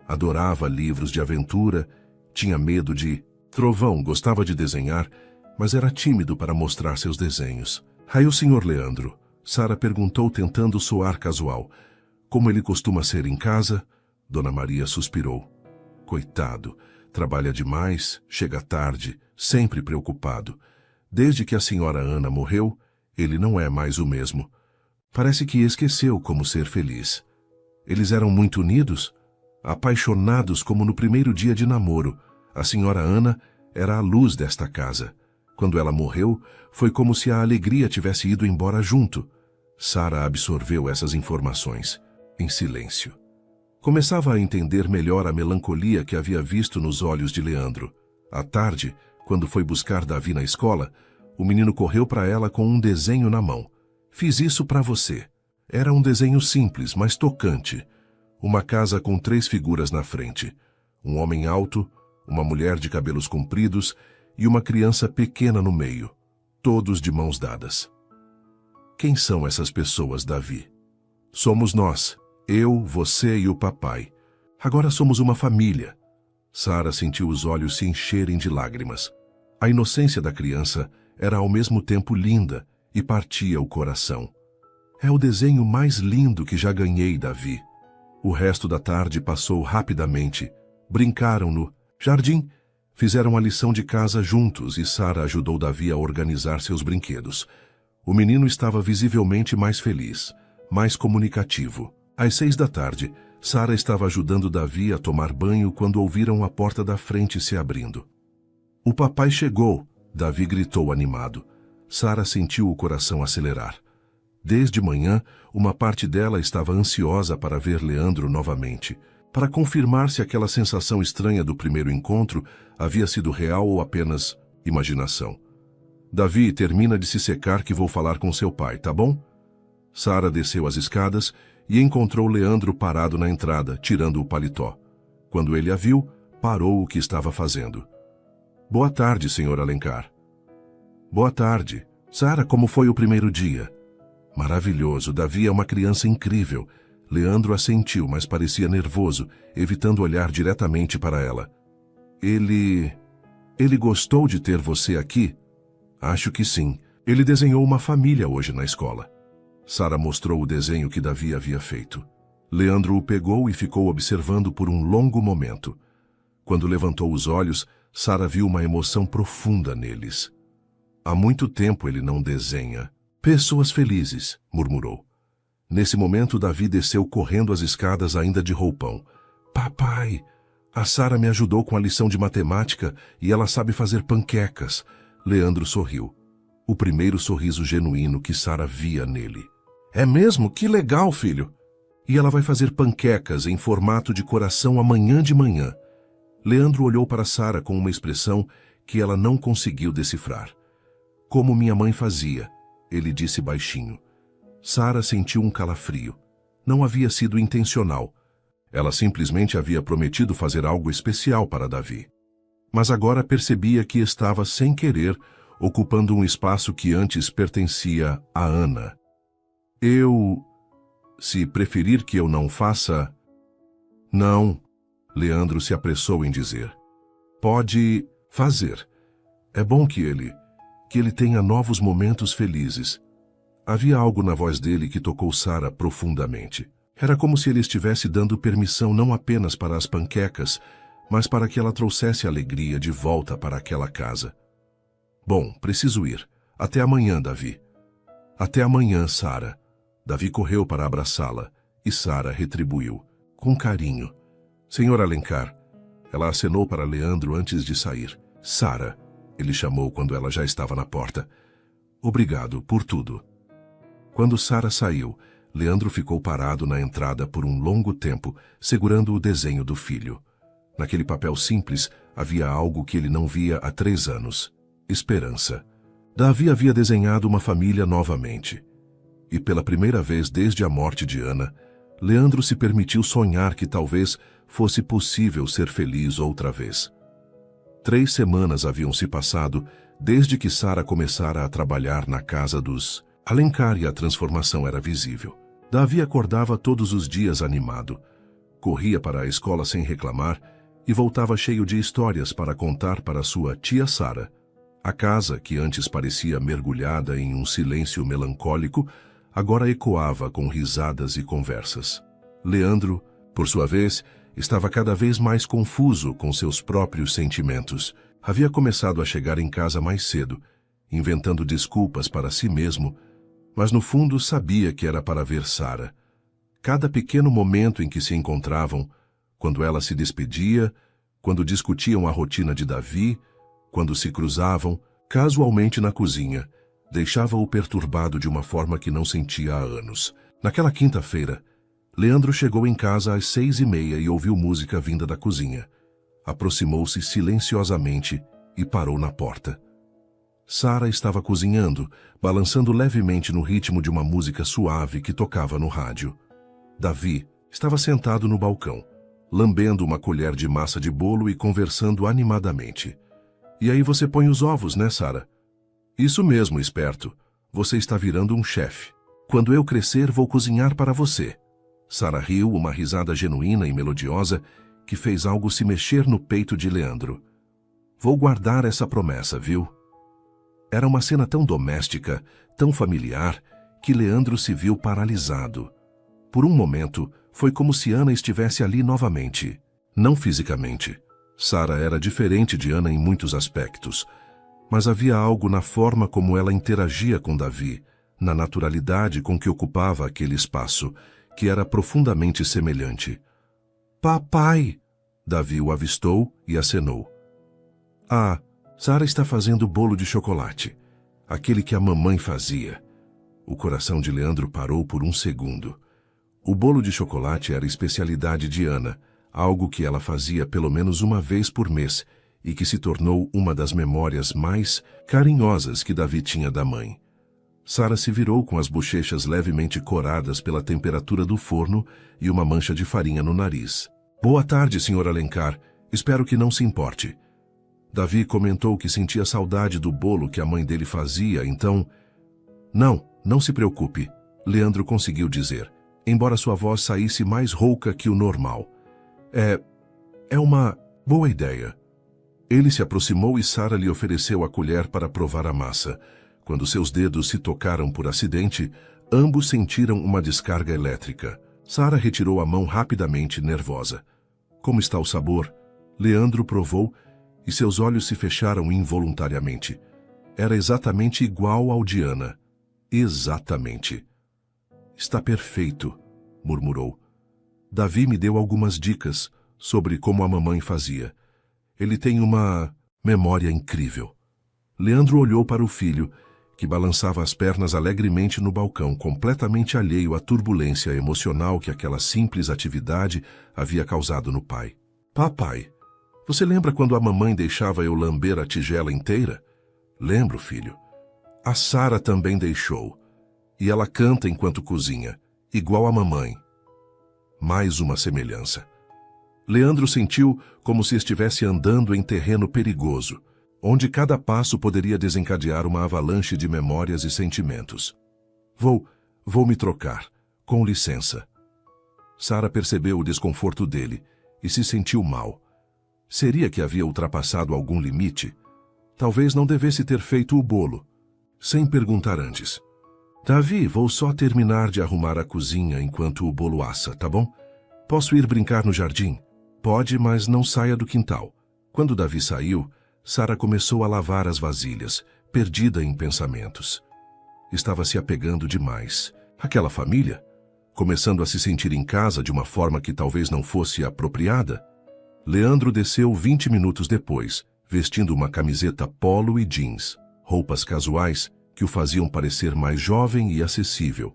Adorava livros de aventura, tinha medo de trovão, gostava de desenhar, mas era tímido para mostrar seus desenhos. Aí o senhor Leandro, Sara perguntou tentando soar casual. Como ele costuma ser em casa? Dona Maria suspirou. Coitado. Trabalha demais, chega tarde, sempre preocupado. Desde que a senhora Ana morreu, ele não é mais o mesmo. Parece que esqueceu como ser feliz. Eles eram muito unidos, apaixonados como no primeiro dia de namoro. A senhora Ana era a luz desta casa. Quando ela morreu, foi como se a alegria tivesse ido embora junto. Sara absorveu essas informações, em silêncio. Começava a entender melhor a melancolia que havia visto nos olhos de Leandro. À tarde, quando foi buscar Davi na escola, o menino correu para ela com um desenho na mão. Fiz isso para você. Era um desenho simples, mas tocante. Uma casa com 3 figuras na frente. Um homem alto, uma mulher de cabelos compridos e uma criança pequena no meio. Todos de mãos dadas. Quem são essas pessoas, Davi? Somos nós. Eu, você e o papai. Agora somos uma família. Sara sentiu os olhos se encherem de lágrimas. A inocência da criança era ao mesmo tempo linda e partia o coração. É o desenho mais lindo que já ganhei, Davi. O resto da tarde passou rapidamente. Brincaram no jardim, fizeram a lição de casa juntos e Sara ajudou Davi a organizar seus brinquedos. O menino estava visivelmente mais feliz, mais comunicativo. Às 6 da tarde, Sara estava ajudando Davi a tomar banho quando ouviram a porta da frente se abrindo. O papai chegou, Davi gritou animado. Sara sentiu o coração acelerar. Desde manhã, uma parte dela estava ansiosa para ver Leandro novamente, para confirmar se aquela sensação estranha do primeiro encontro havia sido real ou apenas imaginação. Davi, termina de se secar que vou falar com seu pai, tá bom? Sara desceu as escadas e encontrou Leandro parado na entrada, tirando o paletó. Quando ele a viu, parou o que estava fazendo. Boa tarde, senhor Alencar. Boa tarde. Sara, como foi o primeiro dia? Maravilhoso, Davi é uma criança incrível. Leandro assentiu, mas parecia nervoso, evitando olhar diretamente para ela. Ele gostou de ter você aqui? Acho que sim. Ele desenhou uma família hoje na escola. Sara mostrou o desenho que Davi havia feito. Leandro o pegou e ficou observando por um longo momento. Quando levantou os olhos, Sara viu uma emoção profunda neles. Há muito tempo ele não desenha. Pessoas felizes, murmurou. Nesse momento, Davi desceu correndo as escadas ainda de roupão. Papai, a Sara me ajudou com a lição de matemática e ela sabe fazer panquecas. Leandro sorriu. O primeiro sorriso genuíno que Sara via nele. É mesmo? Que legal, filho! E ela vai fazer panquecas em formato de coração amanhã de manhã. Leandro olhou para Sara com uma expressão que ela não conseguiu decifrar. Como minha mãe fazia, ele disse baixinho. Sara sentiu um calafrio. Não havia sido intencional. Ela simplesmente havia prometido fazer algo especial para Davi. Mas agora percebia que estava, sem querer, ocupando um espaço que antes pertencia a Ana. Se preferir que eu não faça... Não, Leandro se apressou em dizer. Pode fazer. É bom que ele tenha novos momentos felizes. Havia algo na voz dele que tocou Sara profundamente. Era como se ele estivesse dando permissão não apenas para as panquecas, mas para que ela trouxesse alegria de volta para aquela casa. Bom, preciso ir. Até amanhã, Davi. Até amanhã, Sara. Davi correu para abraçá-la, e Sara retribuiu, com carinho. Senhor Alencar. Ela acenou para Leandro antes de sair. Sara, ele chamou quando ela já estava na porta. Obrigado por tudo. Quando Sara saiu, Leandro ficou parado na entrada por um longo tempo, segurando o desenho do filho. Naquele papel simples, havia algo que ele não via há 3 anos. Esperança. Davi havia desenhado uma família novamente. E pela primeira vez desde a morte de Ana, Leandro se permitiu sonhar que talvez fosse possível ser feliz outra vez. 3 semanas haviam se passado desde que Sara começara a trabalhar na casa dos Alencar e a transformação era visível. Davi acordava todos os dias animado, corria para a escola sem reclamar e voltava cheio de histórias para contar para sua tia Sara. A casa, que antes parecia mergulhada em um silêncio melancólico, agora ecoava com risadas e conversas. Leandro, por sua vez, estava cada vez mais confuso com seus próprios sentimentos. Havia começado a chegar em casa mais cedo, inventando desculpas para si mesmo, mas no fundo sabia que era para ver Sara. Cada pequeno momento em que se encontravam, quando ela se despedia, quando discutiam a rotina de Davi, quando se cruzavam, casualmente na cozinha, deixava-o perturbado de uma forma que não sentia há anos. Naquela quinta-feira, Leandro chegou em casa às 6h30 e ouviu música vinda da cozinha. Aproximou-se silenciosamente e parou na porta. Sara estava cozinhando, balançando levemente no ritmo de uma música suave que tocava no rádio. Davi estava sentado no balcão, lambendo uma colher de massa de bolo e conversando animadamente. E aí você põe os ovos, né, Sara? Isso mesmo, esperto. Você está virando um chefe. Quando eu crescer, vou cozinhar para você. Sara riu, uma risada genuína e melodiosa que fez algo se mexer no peito de Leandro. Vou guardar essa promessa, viu? Era uma cena tão doméstica, tão familiar, que Leandro se viu paralisado. Por um momento, foi como se Ana estivesse ali novamente. Não fisicamente. Sara era diferente de Ana em muitos aspectos, mas havia algo na forma como ela interagia com Davi, na naturalidade com que ocupava aquele espaço, que era profundamente semelhante. Papai! Davi o avistou e acenou. Ah, Sara está fazendo bolo de chocolate, aquele que a mamãe fazia. O coração de Leandro parou por um segundo. O bolo de chocolate era especialidade de Ana, algo que ela fazia pelo menos uma vez por mês e que se tornou uma das memórias mais carinhosas que Davi tinha da mãe. Sara se virou com as bochechas levemente coradas pela temperatura do forno e uma mancha de farinha no nariz. Boa tarde, Sr. Alencar. Espero que não se importe. Davi comentou que sentia saudade do bolo que a mãe dele fazia, então... Não se preocupe, Leandro conseguiu dizer, embora sua voz saísse mais rouca que o normal. É uma boa ideia. Ele se aproximou e Sara lhe ofereceu a colher para provar a massa. Quando seus dedos se tocaram por acidente, ambos sentiram uma descarga elétrica. Sara retirou a mão rapidamente, nervosa. Como está o sabor? Leandro provou e seus olhos se fecharam involuntariamente. Era exatamente igual ao de Ana. Exatamente. Está perfeito, murmurou. Davi me deu algumas dicas sobre como a mamãe fazia. Ele tem uma memória incrível. Leandro olhou para o filho, que balançava as pernas alegremente no balcão, completamente alheio à turbulência emocional que aquela simples atividade havia causado no pai. Papai, você lembra quando a mamãe deixava eu lamber a tigela inteira? Lembro, filho. A Sara também deixou. E ela canta enquanto cozinha, igual a mamãe. Mais uma semelhança. Leandro sentiu como se estivesse andando em terreno perigoso, onde cada passo poderia desencadear uma avalanche de memórias e sentimentos. Vou me trocar. Com licença. Sara percebeu o desconforto dele e se sentiu mal. Seria que havia ultrapassado algum limite? Talvez não devesse ter feito o bolo, sem perguntar antes. Davi, vou só terminar de arrumar a cozinha enquanto o bolo assa, tá bom? Posso ir brincar no jardim? Pode, mas não saia do quintal. Quando Davi saiu, Sara começou a lavar as vasilhas, perdida em pensamentos. Estava se apegando demais. Aquela família, começando a se sentir em casa de uma forma que talvez não fosse apropriada. Leandro desceu 20 minutos depois, vestindo uma camiseta polo e jeans, roupas casuais que o faziam parecer mais jovem e acessível.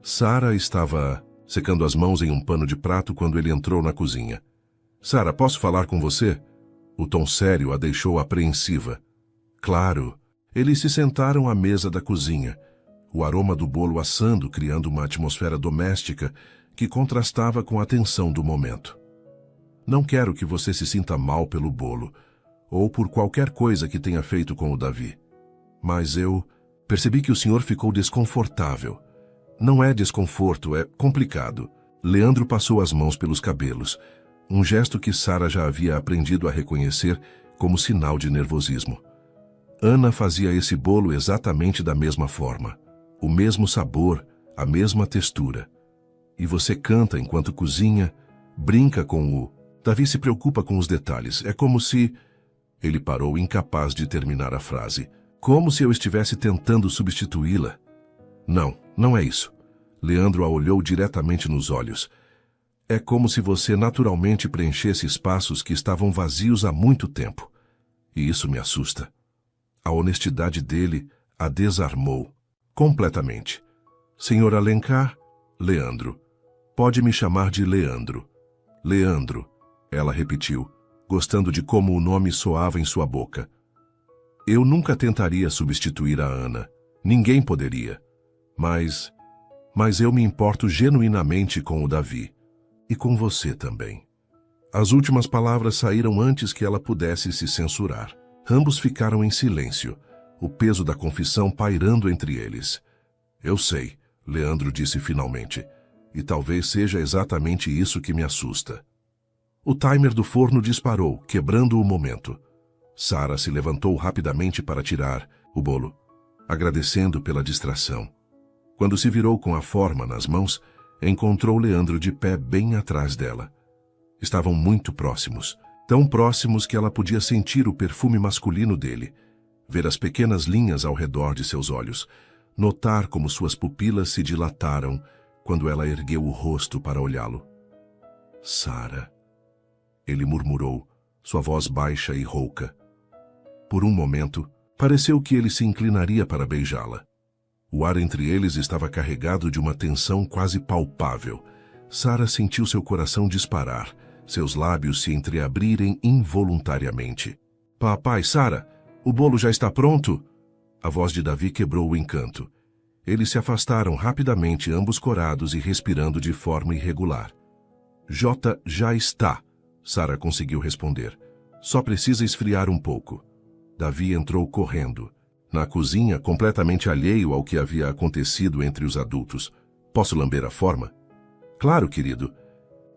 Sara estava secando as mãos em um pano de prato quando ele entrou na cozinha. Sara, posso falar com você? O tom sério a deixou apreensiva. Claro. Eles se sentaram à mesa da cozinha, o aroma do bolo assando criando uma atmosfera doméstica que contrastava com a tensão do momento. Não quero que você se sinta mal pelo bolo, ou por qualquer coisa que tenha feito com o Davi. Mas eu percebi que o senhor ficou desconfortável. Não é desconforto, é complicado. Leandro passou as mãos pelos cabelos, um gesto que Sara já havia aprendido a reconhecer como sinal de nervosismo. Ana fazia esse bolo exatamente da mesma forma, o mesmo sabor, a mesma textura. E você canta enquanto cozinha, brinca com o... Davi se preocupa com os detalhes, é como se... Ele parou incapaz de terminar a frase. Como se eu estivesse tentando substituí-la. Não é isso. Leandro a olhou diretamente nos olhos. É como se você naturalmente preenchesse espaços que estavam vazios há muito tempo. E isso me assusta. A honestidade dele a desarmou. Completamente. Senhor Alencar, Leandro. Pode me chamar de Leandro. Leandro, ela repetiu, gostando de como o nome soava em sua boca. Eu nunca tentaria substituir a Ana. Ninguém poderia. Mas eu me importo genuinamente com o Davi. E com você também. As últimas palavras saíram antes que ela pudesse se censurar. Ambos ficaram em silêncio, o peso da confissão pairando entre eles. Eu sei, Leandro disse finalmente, e talvez seja exatamente isso que me assusta. O timer do forno disparou, quebrando o momento. Sara se levantou rapidamente para tirar o bolo, agradecendo pela distração. Quando se virou com a forma nas mãos, encontrou Leandro de pé bem atrás dela. Estavam muito próximos, tão próximos que ela podia sentir o perfume masculino dele, ver as pequenas linhas ao redor de seus olhos, notar como suas pupilas se dilataram quando ela ergueu o rosto para olhá-lo. Sara, ele murmurou, sua voz baixa e rouca. Por um momento, pareceu que ele se inclinaria para beijá-la. O ar entre eles estava carregado de uma tensão quase palpável. Sara sentiu seu coração disparar, seus lábios se entreabrirem involuntariamente. Papai, Sara, o bolo já está pronto? A voz de Davi quebrou o encanto. Eles se afastaram rapidamente, ambos corados e respirando de forma irregular. Jota já está, Sara conseguiu responder. Só precisa esfriar um pouco. Davi entrou correndo. Na cozinha, completamente alheio ao que havia acontecido entre os adultos. Posso lamber a forma? Claro, querido.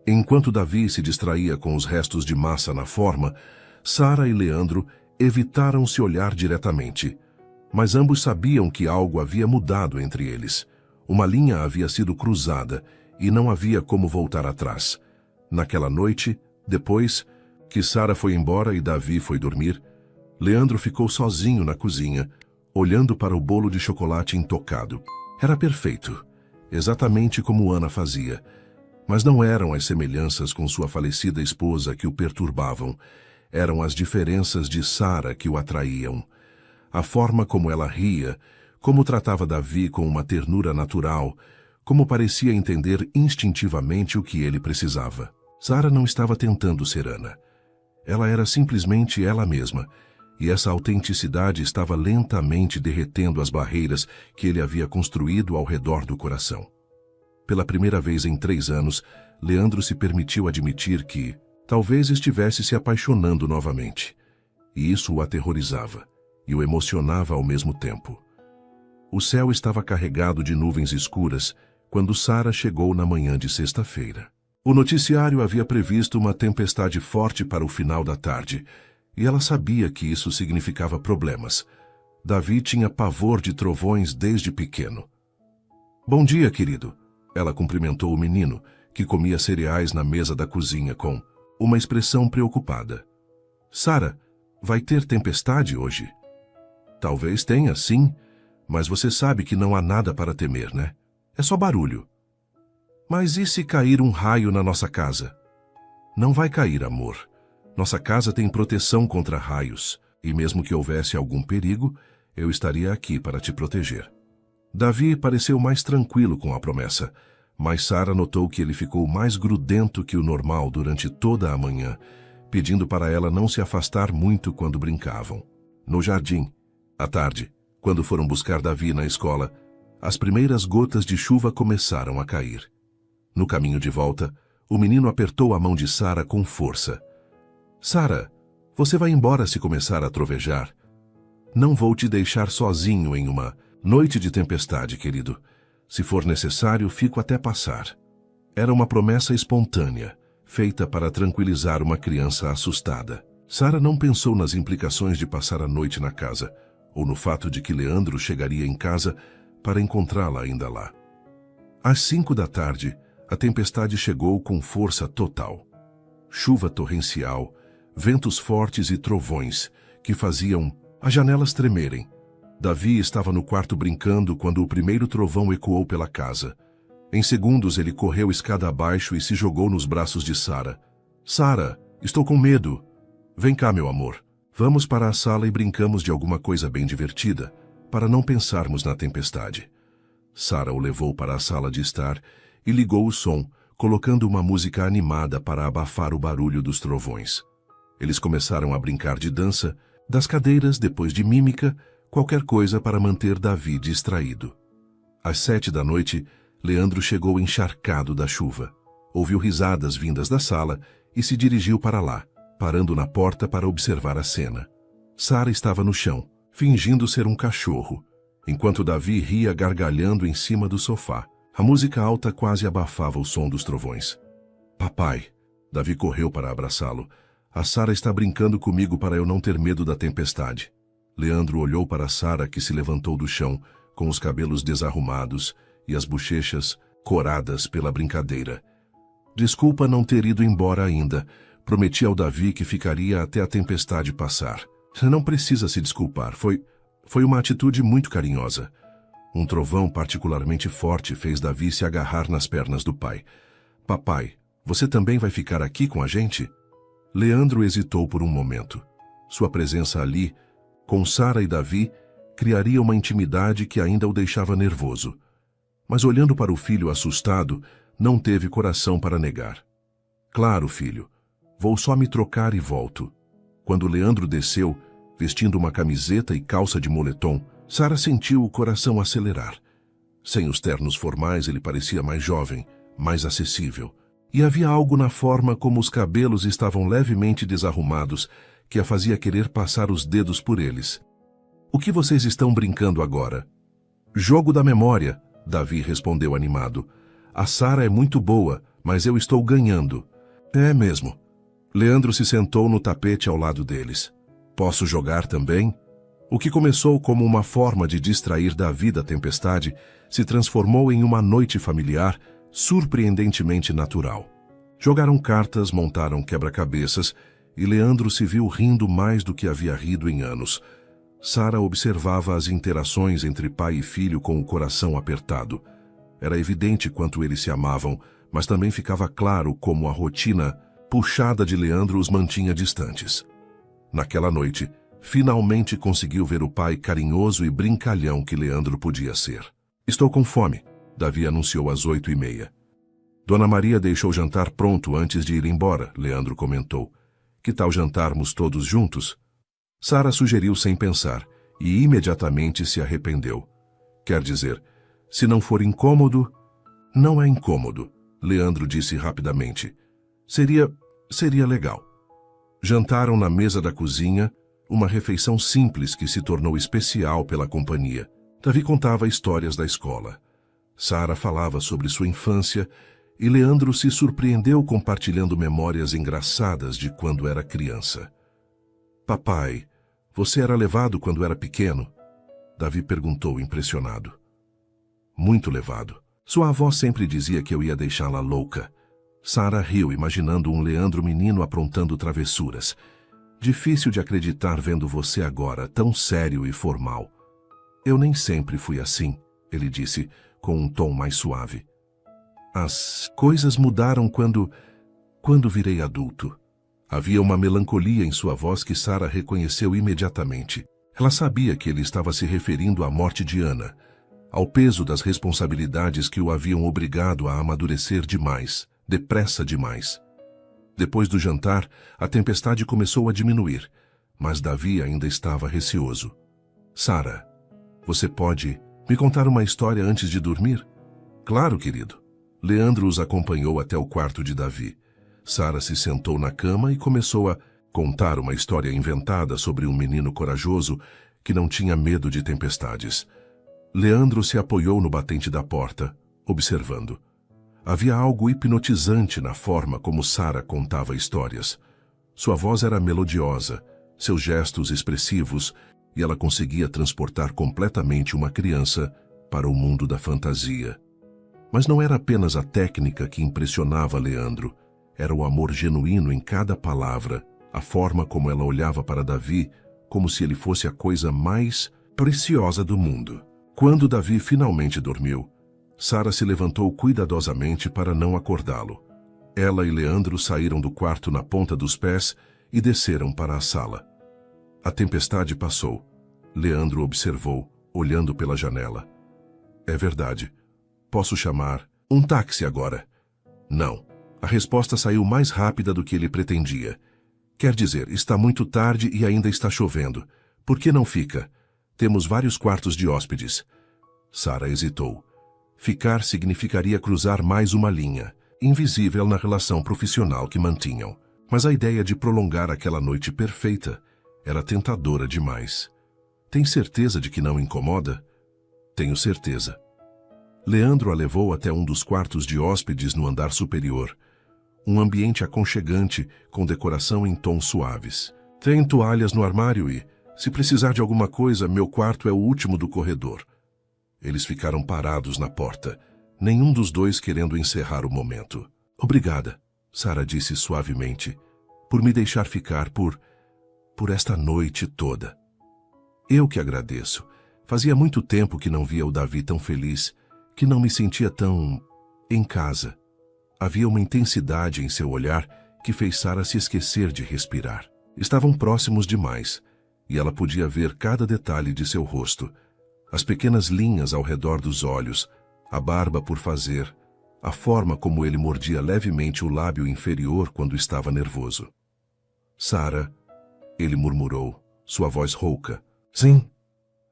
Enquanto Davi se distraía com os restos de massa na forma, Sara e Leandro evitaram se olhar diretamente. Mas ambos sabiam que algo havia mudado entre eles. Uma linha havia sido cruzada e não havia como voltar atrás. Naquela noite, depois que Sara foi embora e Davi foi dormir, Leandro ficou sozinho na cozinha, olhando para o bolo de chocolate intocado. Era perfeito, exatamente como Ana fazia. Mas não eram as semelhanças com sua falecida esposa que o perturbavam. Eram as diferenças de Sara que o atraíam. A forma como ela ria, como tratava Davi com uma ternura natural, como parecia entender instintivamente o que ele precisava. Sara não estava tentando ser Ana. Ela era simplesmente ela mesma, e essa autenticidade estava lentamente derretendo as barreiras que ele havia construído ao redor do coração. Pela primeira vez em 3 anos, Leandro se permitiu admitir que talvez estivesse se apaixonando novamente. E isso o aterrorizava e o emocionava ao mesmo tempo. O céu estava carregado de nuvens escuras quando Sara chegou na manhã de sexta-feira. O noticiário havia previsto uma tempestade forte para o final da tarde, e ela sabia que isso significava problemas. Davi tinha pavor de trovões desde pequeno. Bom dia, querido. Ela cumprimentou o menino, que comia cereais na mesa da cozinha com uma expressão preocupada. Sara, vai ter tempestade hoje? Talvez tenha, sim, mas você sabe que não há nada para temer, né? É só barulho. Mas e se cair um raio na nossa casa? Não vai cair, amor. Nossa casa tem proteção contra raios, e mesmo que houvesse algum perigo, eu estaria aqui para te proteger. Davi pareceu mais tranquilo com a promessa, mas Sara notou que ele ficou mais grudento que o normal durante toda a manhã, pedindo para ela não se afastar muito quando brincavam. No jardim, à tarde, quando foram buscar Davi na escola, as primeiras gotas de chuva começaram a cair. No caminho de volta, o menino apertou a mão de Sara com força. Sara, você vai embora se começar a trovejar. Não vou te deixar sozinho em uma noite de tempestade, querido. Se for necessário, fico até passar. Era uma promessa espontânea, feita para tranquilizar uma criança assustada. Sara não pensou nas implicações de passar a noite na casa, ou no fato de que Leandro chegaria em casa para encontrá-la ainda lá. Às 5 da tarde, a tempestade chegou com força total. Chuva torrencial, ventos fortes e trovões que faziam as janelas tremerem. Davi estava no quarto brincando quando o primeiro trovão ecoou pela casa. Em segundos ele correu escada abaixo e se jogou nos braços de Sara. Sara, estou com medo. Vem cá, meu amor. Vamos para a sala e brincamos de alguma coisa bem divertida, para não pensarmos na tempestade. Sara o levou para a sala de estar e ligou o som, colocando uma música animada para abafar o barulho dos trovões. Eles começaram a brincar de dança, das cadeiras, depois de mímica, qualquer coisa para manter Davi distraído. Às 7 da noite, Leandro chegou encharcado da chuva. Ouviu risadas vindas da sala e se dirigiu para lá, parando na porta para observar a cena. Sara estava no chão, fingindo ser um cachorro, enquanto Davi ria gargalhando em cima do sofá. A música alta quase abafava o som dos trovões. Papai! Davi correu para abraçá-lo. A Sara está brincando comigo para eu não ter medo da tempestade. Leandro olhou para Sara, que se levantou do chão, com os cabelos desarrumados e as bochechas coradas pela brincadeira. Desculpa não ter ido embora ainda. Prometi ao Davi que ficaria até a tempestade passar. Não precisa se desculpar. Foi uma atitude muito carinhosa. Um trovão particularmente forte fez Davi se agarrar nas pernas do pai. Papai, você também vai ficar aqui com a gente? Leandro hesitou por um momento. Sua presença ali, com Sara e Davi, criaria uma intimidade que ainda o deixava nervoso. Mas olhando para o filho assustado, não teve coração para negar. Claro, filho. Vou só me trocar e volto. Quando Leandro desceu, vestindo uma camiseta e calça de moletom, Sara sentiu o coração acelerar. Sem os ternos formais, ele parecia mais jovem, mais acessível. E havia algo na forma como os cabelos estavam levemente desarrumados que a fazia querer passar os dedos por eles. O que vocês estão brincando agora? Jogo da memória, Davi respondeu animado. A Sara é muito boa, mas eu estou ganhando. É mesmo. Leandro se sentou no tapete ao lado deles. Posso jogar também? O que começou como uma forma de distrair Davi da tempestade se transformou em uma noite familiar surpreendentemente natural. Jogaram cartas, montaram quebra-cabeças e Leandro se viu rindo mais do que havia rido em anos. Sara observava as interações entre pai e filho com o coração apertado. Era evidente quanto eles se amavam, mas também ficava claro como a rotina puxada de Leandro os mantinha distantes. Naquela noite, finalmente conseguiu ver o pai carinhoso e brincalhão que Leandro podia ser. Estou com fome, Davi anunciou às 8h30. Dona Maria deixou o jantar pronto antes de ir embora, Leandro comentou. Que tal jantarmos todos juntos? Sara sugeriu sem pensar, e imediatamente se arrependeu. Quer dizer, se não for incômodo... Não é incômodo, Leandro disse rapidamente. Seria legal. Jantaram na mesa da cozinha, uma refeição simples que se tornou especial pela companhia. Davi contava histórias da escola. Sara falava sobre sua infância e Leandro se surpreendeu compartilhando memórias engraçadas de quando era criança. Papai, você era levado quando era pequeno? Davi perguntou impressionado. Muito levado. Sua avó sempre dizia que eu ia deixá-la louca. Sara riu, imaginando um Leandro menino aprontando travessuras. Difícil de acreditar vendo você agora, tão sério e formal. Eu nem sempre fui assim, ele disse, com um tom mais suave. As coisas mudaram quando virei adulto. Havia uma melancolia em sua voz que Sara reconheceu imediatamente. Ela sabia que ele estava se referindo à morte de Ana, ao peso das responsabilidades que o haviam obrigado a amadurecer demais, depressa demais. Depois do jantar, a tempestade começou a diminuir, mas Davi ainda estava receoso. Sara, você pode me contar uma história antes de dormir? Claro, querido. Leandro os acompanhou até o quarto de Davi. Sara se sentou na cama e começou a contar uma história inventada sobre um menino corajoso que não tinha medo de tempestades. Leandro se apoiou no batente da porta, observando. Havia algo hipnotizante na forma como Sara contava histórias. Sua voz era melodiosa, seus gestos expressivos, e ela conseguia transportar completamente uma criança para o mundo da fantasia. Mas não era apenas a técnica que impressionava Leandro, era o amor genuíno em cada palavra, a forma como ela olhava para Davi, como se ele fosse a coisa mais preciosa do mundo. Quando Davi finalmente dormiu, Sara se levantou cuidadosamente para não acordá-lo. Ela e Leandro saíram do quarto na ponta dos pés e desceram para a sala. A tempestade passou. Leandro observou, olhando pela janela. É verdade. Posso chamar um táxi agora? Não. A resposta saiu mais rápida do que ele pretendia. Quer dizer, está muito tarde e ainda está chovendo. Por que não fica? Temos vários quartos de hóspedes. Sara hesitou. Ficar significaria cruzar mais uma linha, invisível na relação profissional que mantinham. Mas a ideia de prolongar aquela noite perfeita era tentadora demais. Tem certeza de que não incomoda? Tenho certeza. Leandro a levou até um dos quartos de hóspedes no andar superior. um ambiente aconchegante com decoração em tons suaves. Tem toalhas no armário e, se precisar de alguma coisa, meu quarto é o último do corredor. Eles ficaram parados na porta, nenhum dos dois querendo encerrar o momento. Obrigada, Sara disse suavemente, por me deixar ficar por esta noite toda. Eu que agradeço. Fazia muito tempo que não via o Davi tão feliz, que não me sentia tão em casa. Havia uma intensidade em seu olhar que fez Sara se esquecer de respirar. Estavam próximos demais, e ela podia ver cada detalhe de seu rosto, as pequenas linhas ao redor dos olhos, a barba por fazer, a forma como ele mordia levemente o lábio inferior quando estava nervoso. Sara, ele murmurou, sua voz rouca. Sim.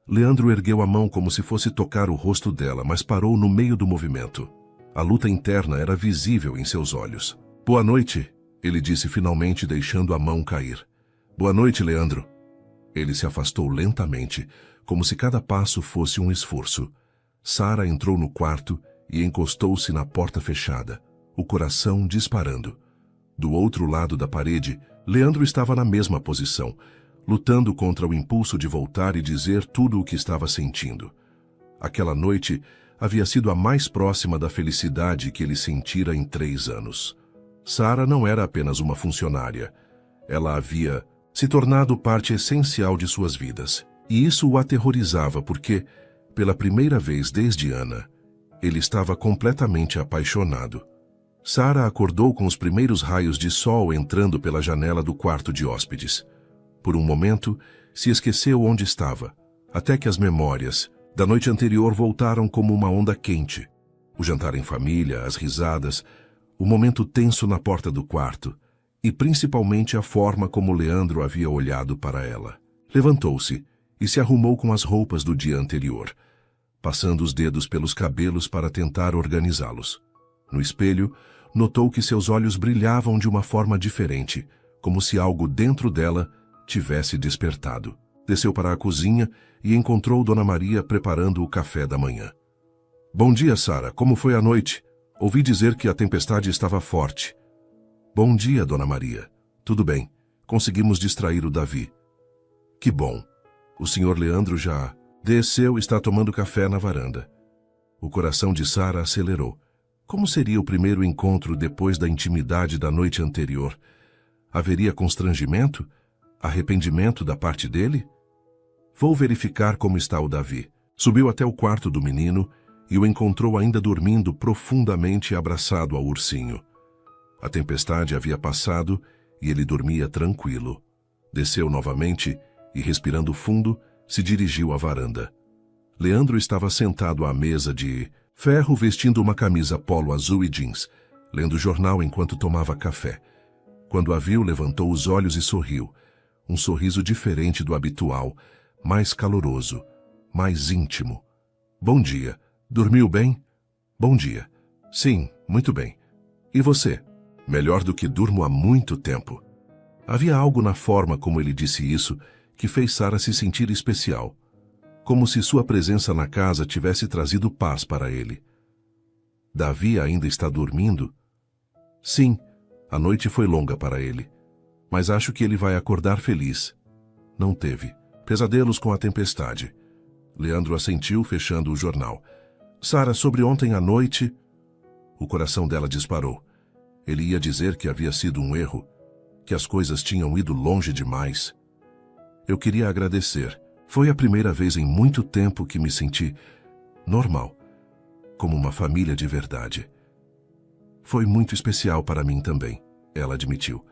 Leandro ergueu a mão como se fosse tocar o rosto dela, mas parou no meio do movimento. A luta interna era visível em seus olhos. Boa noite, ele disse finalmente, deixando a mão cair. Boa noite, Leandro. Ele se afastou lentamente, como se cada passo fosse um esforço. Sara entrou no quarto e encostou-se na porta fechada, o coração disparando. Do outro lado da parede, Leandro estava na mesma posição, lutando contra o impulso de voltar e dizer tudo o que estava sentindo. Aquela noite havia sido a mais próxima da felicidade que ele sentira em 3 anos. Sara não era apenas uma funcionária. Ela havia se tornado parte essencial de suas vidas. E isso o aterrorizava porque, pela primeira vez desde Ana, ele estava completamente apaixonado. Sara acordou com os primeiros raios de sol entrando pela janela do quarto de hóspedes. Por um momento, se esqueceu onde estava, até que as memórias da noite anterior voltaram como uma onda quente. O jantar em família, as risadas, o momento tenso na porta do quarto e principalmente a forma como Leandro havia olhado para ela. Levantou-se e se arrumou com as roupas do dia anterior, passando os dedos pelos cabelos para tentar organizá-los. No espelho, notou que seus olhos brilhavam de uma forma diferente, como se algo dentro dela tivesse despertado. Desceu para a cozinha e encontrou Dona Maria preparando o café da manhã. Bom dia, Sara. Como foi a noite? Ouvi dizer que a tempestade estava forte. Bom dia, Dona Maria. Tudo bem. Conseguimos distrair o Davi. Que bom. O senhor Leandro já desceu e está tomando café na varanda. O coração de Sara acelerou. Como seria o primeiro encontro depois da intimidade da noite anterior? Haveria constrangimento? Arrependimento da parte dele? Vou verificar como está o Davi. Subiu até o quarto do menino e o encontrou ainda dormindo profundamente abraçado ao ursinho. A tempestade havia passado e ele dormia tranquilo. Desceu novamente e, respirando fundo, se dirigiu à varanda. Leandro estava sentado à mesa de ferro vestindo uma camisa polo azul e jeans, lendo jornal enquanto tomava café. Quando a viu, levantou os olhos e sorriu. Um sorriso diferente do habitual, mais caloroso, mais íntimo. Bom dia. Dormiu bem? Bom dia. Sim, muito bem. E você? Melhor do que durmo há muito tempo. Havia algo na forma como ele disse isso que fez Sara se sentir especial, como se sua presença na casa tivesse trazido paz para ele. Davi ainda está dormindo? Sim, a noite foi longa para ele, mas acho que ele vai acordar feliz. Não teve pesadelos com a tempestade. Leandro assentiu, fechando o jornal. Sara, sobre ontem à noite... O coração dela disparou. Ele ia dizer que havia sido um erro, que as coisas tinham ido longe demais. Eu queria agradecer. Foi a primeira vez em muito tempo que me senti normal, como uma família de verdade. Foi muito especial para mim também, ela admitiu.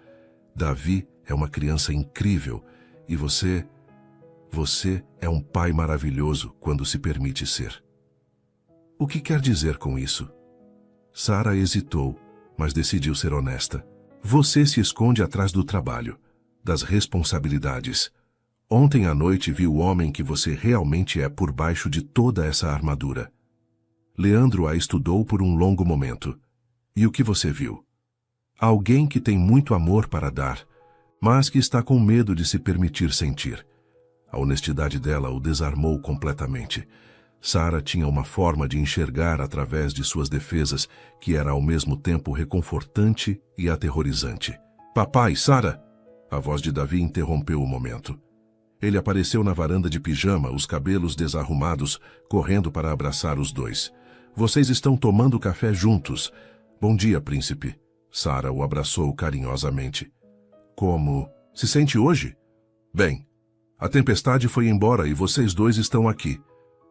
Davi é uma criança incrível e você é um pai maravilhoso quando se permite ser. O que quer dizer com isso? Sara hesitou, mas decidiu ser honesta. Você se esconde atrás do trabalho, das responsabilidades. Ontem à noite vi o homem que você realmente é por baixo de toda essa armadura. Leandro a estudou por um longo momento. E o que você viu? Alguém que tem muito amor para dar, mas que está com medo de se permitir sentir. A honestidade dela o desarmou completamente. Sara tinha uma forma de enxergar através de suas defesas que era ao mesmo tempo reconfortante e aterrorizante. Papai, Sara! A voz de Davi interrompeu o momento. Ele apareceu na varanda de pijama, os cabelos desarrumados, correndo para abraçar os dois. Vocês estão tomando café juntos. Bom dia, príncipe. Sara o abraçou carinhosamente. Como se sente hoje? Bem, a tempestade foi embora e vocês dois estão aqui.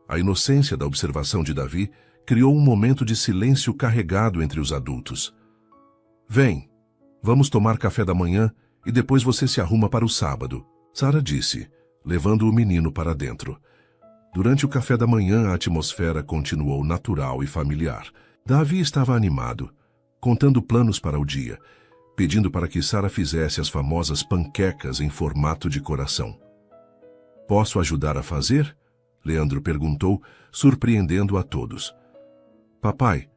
A inocência da observação de Davi criou um momento de silêncio carregado entre os adultos. Vem, vamos tomar café da manhã e depois você se arruma para o sábado, Sara disse, levando o menino para dentro. Durante o café da manhã, a atmosfera continuou natural e familiar. Davi estava animado, contando planos para o dia, pedindo para que Sara fizesse as famosas panquecas em formato de coração. Posso ajudar a fazer? Leandro perguntou, surpreendendo a todos. Papai,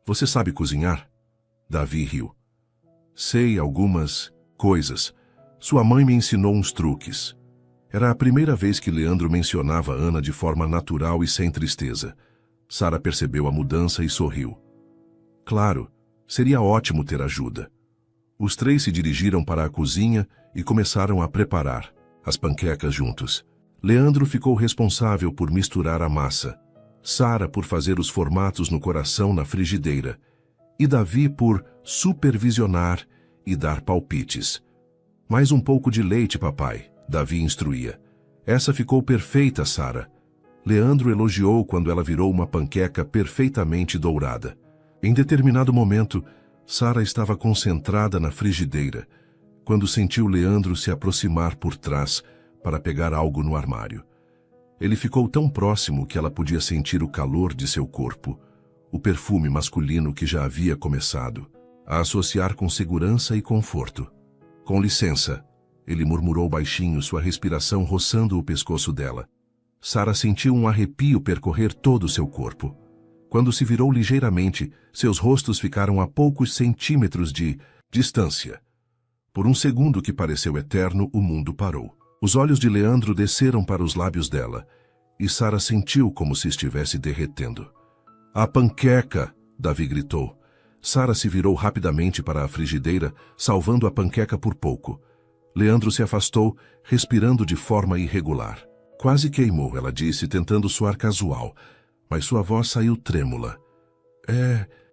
você sabe cozinhar? Davi riu. Sei algumas coisas. Sua mãe me ensinou uns truques. Era a primeira vez que Leandro mencionava Ana de forma natural e sem tristeza. Sara percebeu a mudança e sorriu. Claro, seria ótimo ter ajuda. Os três se dirigiram para a cozinha e começaram a preparar as panquecas juntos. Leandro ficou responsável por misturar a massa, Sara por fazer os formatos no coração na frigideira e Davi por supervisionar e dar palpites. Mais um pouco de leite, papai, Davi instruía. Essa ficou perfeita, Sara. Leandro elogiou quando ela virou uma panqueca perfeitamente dourada. Em determinado momento, Sara estava concentrada na frigideira, quando sentiu Leandro se aproximar por trás para pegar algo no armário. Ele ficou tão próximo que ela podia sentir o calor de seu corpo, o perfume masculino que já havia começado a associar com segurança e conforto. Com licença, ele murmurou baixinho, sua respiração roçando o pescoço dela. Sara sentiu um arrepio percorrer todo o seu corpo. Quando se virou ligeiramente, seus rostos ficaram a poucos centímetros de distância. Por um segundo que pareceu eterno, o mundo parou. Os olhos de Leandro desceram para os lábios dela, e Sara sentiu como se estivesse derretendo. A panqueca! Davi gritou. Sara se virou rapidamente para a frigideira, salvando a panqueca por pouco. Leandro se afastou, respirando de forma irregular. Quase queimou, ela disse, tentando soar casual, mas sua voz saiu trêmula.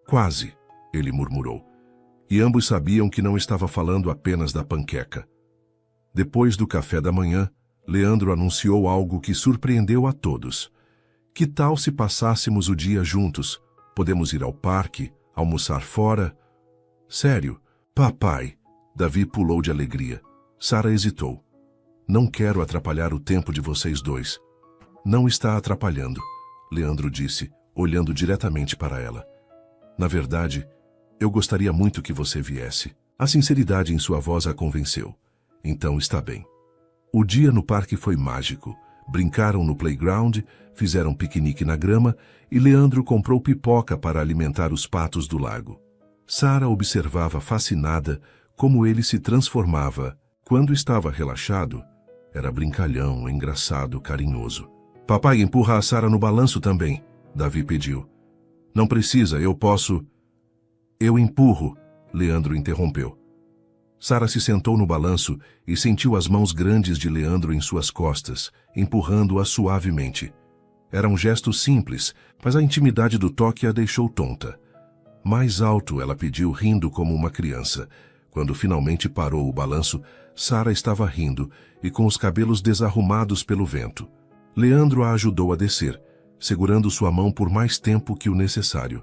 Quase, ele murmurou. E ambos sabiam que não estava falando apenas da panqueca. Depois do café da manhã, Leandro anunciou algo que surpreendeu a todos. Que tal se passássemos o dia juntos? Podemos ir ao parque, almoçar fora? Sério? Papai! Davi pulou de alegria. Sara hesitou. Não quero atrapalhar o tempo de vocês dois. Não está atrapalhando, Leandro disse, olhando diretamente para ela. Na verdade, eu gostaria muito que você viesse. A sinceridade em sua voz a convenceu. Então está bem. O dia no parque foi mágico. Brincaram no playground, fizeram piquenique na grama e Leandro comprou pipoca para alimentar os patos do lago. Sara observava fascinada como ele se transformava. Quando estava relaxado, era brincalhão, engraçado, carinhoso. Papai, empurra a Sara no balanço também, Davi pediu. Não precisa, eu posso... Eu empurro, Leandro interrompeu. Sara se sentou no balanço e sentiu as mãos grandes de Leandro em suas costas, empurrando-a suavemente. Era um gesto simples, mas a intimidade do toque a deixou tonta. Mais alto, ela pediu, rindo como uma criança. Quando finalmente parou o balanço, Sara estava rindo e com os cabelos desarrumados pelo vento. Leandro a ajudou a descer, segurando sua mão por mais tempo que o necessário.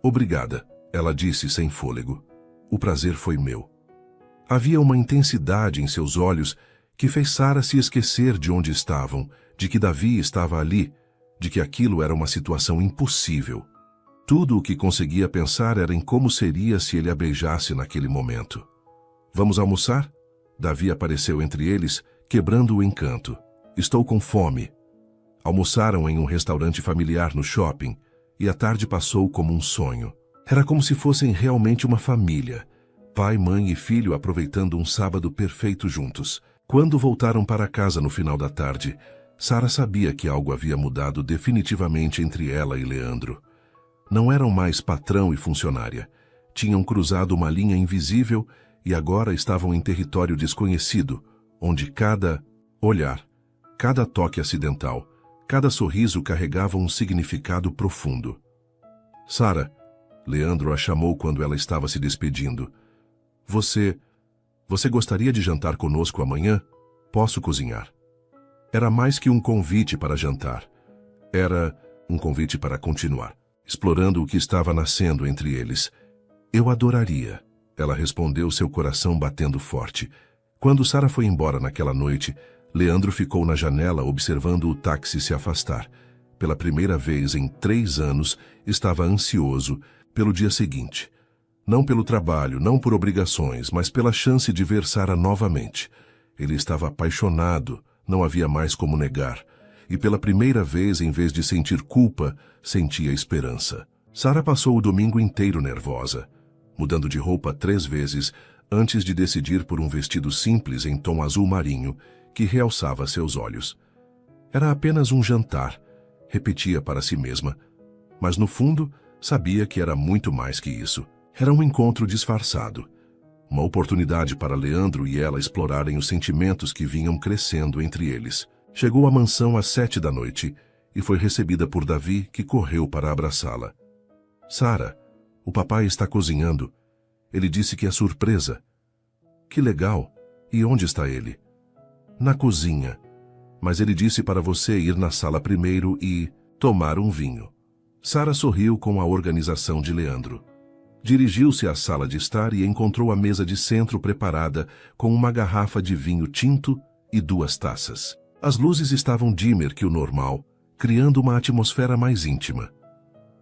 Obrigada, ela disse sem fôlego. O prazer foi meu. Havia uma intensidade em seus olhos que fez Sara se esquecer de onde estavam, de que Davi estava ali, de que aquilo era uma situação impossível. Tudo o que conseguia pensar era em como seria se ele a beijasse naquele momento. Vamos almoçar? Davi apareceu entre eles, quebrando o encanto. Estou com fome. Almoçaram em um restaurante familiar no shopping, e a tarde passou como um sonho. Era como se fossem realmente uma família. Pai, mãe e filho aproveitando um sábado perfeito juntos. Quando voltaram para casa no final da tarde, Sara sabia que algo havia mudado definitivamente entre ela e Leandro. Não eram mais patrão e funcionária. Tinham cruzado uma linha invisível e agora estavam em território desconhecido, onde cada olhar, cada toque acidental, cada sorriso carregava um significado profundo. Sara, Leandro a chamou quando ela estava se despedindo. Você gostaria de jantar conosco amanhã? Posso cozinhar. Era mais que um convite para jantar. Era um convite para continuar, explorando o que estava nascendo entre eles. Eu adoraria, ela respondeu, seu coração batendo forte. Quando Sara foi embora naquela noite, Leandro ficou na janela observando o táxi se afastar. Pela primeira vez em 3 anos, estava ansioso pelo dia seguinte. Não pelo trabalho, não por obrigações, mas pela chance de ver Sara novamente. Ele estava apaixonado, não havia mais como negar. E pela primeira vez, em vez de sentir culpa, sentia esperança. Sara passou o domingo inteiro nervosa, mudando de roupa 3 vezes, antes de decidir por um vestido simples em tom azul marinho, que realçava seus olhos. Era apenas um jantar, repetia para si mesma. Mas no fundo, sabia que era muito mais que isso. Era um encontro disfarçado. Uma oportunidade para Leandro e ela explorarem os sentimentos que vinham crescendo entre eles. Chegou à mansão às 7 da noite e foi recebida por Davi, que correu para abraçá-la. Sara, o papai está cozinhando. Ele disse que é surpresa. Que legal. E onde está ele? Na cozinha. Mas ele disse para você ir na sala primeiro e tomar um vinho. Sara sorriu com a organização de Leandro. Dirigiu-se à sala de estar e encontrou a mesa de centro preparada com uma garrafa de vinho tinto e 2 taças. As luzes estavam dimmer que o normal, criando uma atmosfera mais íntima.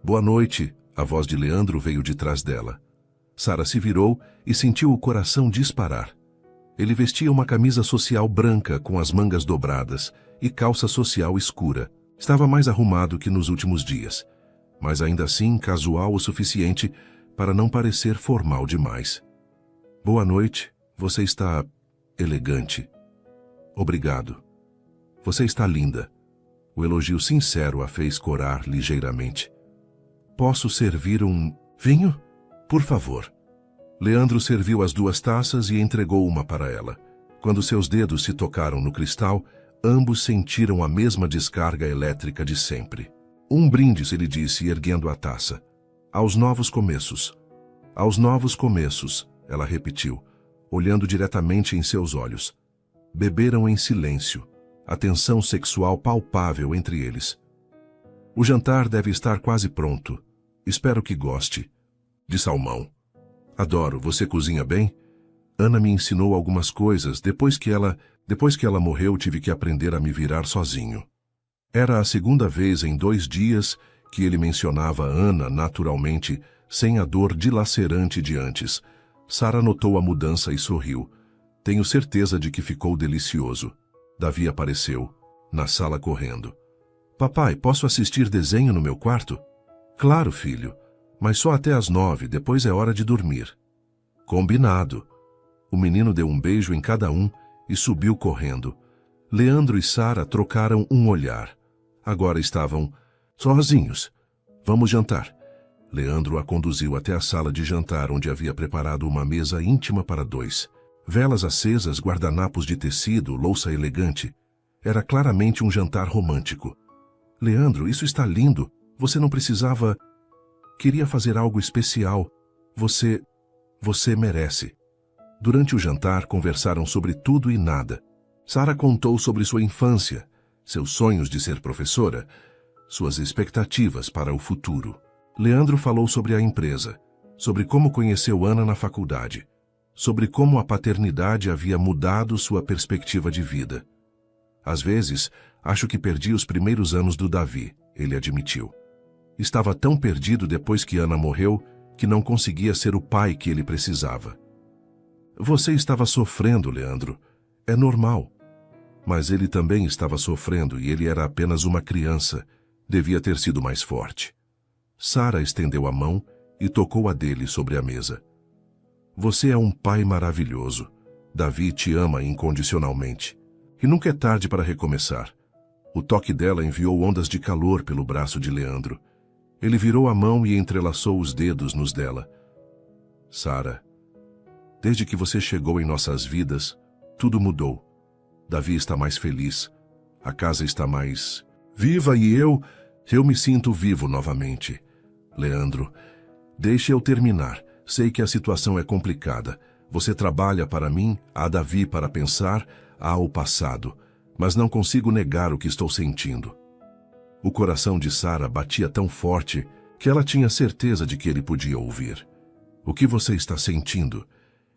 Boa noite, a voz de Leandro veio de trás dela. Sara se virou e sentiu o coração disparar. Ele vestia uma camisa social branca com as mangas dobradas e calça social escura. Estava mais arrumado que nos últimos dias, mas ainda assim casual o suficiente para não parecer formal demais. Boa noite, você está elegante. Obrigado. Você está linda. O elogio sincero a fez corar ligeiramente. Posso servir um vinho? Por favor. Leandro serviu as 2 taças e entregou uma para ela. Quando seus dedos se tocaram no cristal, ambos sentiram a mesma descarga elétrica de sempre. Um brinde, ele disse, erguendo a taça. Aos novos começos. Aos novos começos, ela repetiu, olhando diretamente em seus olhos. Beberam em silêncio, a tensão sexual palpável entre eles. O jantar deve estar quase pronto. Espero que goste. De salmão. Adoro, você cozinha bem? Ana me ensinou algumas coisas. Depois que ela morreu, tive que aprender a me virar sozinho. Era a 2ª vez em 2 dias que ele mencionava Ana naturalmente, sem a dor dilacerante de antes. Sara notou a mudança e sorriu. Tenho certeza de que ficou delicioso. Davi apareceu, na sala correndo. Papai, posso assistir desenho no meu quarto? Claro, filho, mas só até às 9, depois é hora de dormir. Combinado. O menino deu um beijo em cada um e subiu correndo. Leandro e Sara trocaram um olhar. Agora estavam sozinhos. Vamos jantar. Leandro a conduziu até a sala de jantar, onde havia preparado uma mesa íntima para 2. Velas acesas, guardanapos de tecido, louça elegante. Era claramente um jantar romântico. Leandro, isso está lindo. Você não precisava... Queria fazer algo especial. Você merece. Durante o jantar, conversaram sobre tudo e nada. Sara contou sobre sua infância, seus sonhos de ser professora, suas expectativas para o futuro. Leandro falou sobre a empresa, sobre como conheceu Ana na faculdade, sobre como a paternidade havia mudado sua perspectiva de vida. Às vezes, acho que perdi os primeiros anos do Davi, ele admitiu. Estava tão perdido depois que Ana morreu que não conseguia ser o pai que ele precisava. Você estava sofrendo, Leandro. É normal. Mas ele também estava sofrendo e ele era apenas uma criança. Devia ter sido mais forte. Sara estendeu a mão e tocou a dele sobre a mesa. Você é um pai maravilhoso. Davi te ama incondicionalmente. E nunca é tarde para recomeçar. O toque dela enviou ondas de calor pelo braço de Leandro. Ele virou a mão e entrelaçou os dedos nos dela. Sara, desde que você chegou em nossas vidas, tudo mudou. Davi está mais feliz. A casa está mais viva e eu me sinto vivo novamente. Leandro, deixe eu terminar. Sei que a situação é complicada. Você trabalha para mim, há Davi para pensar, há o passado. Mas não consigo negar o que estou sentindo. O coração de Sara batia tão forte que ela tinha certeza de que ele podia ouvir. O que você está sentindo?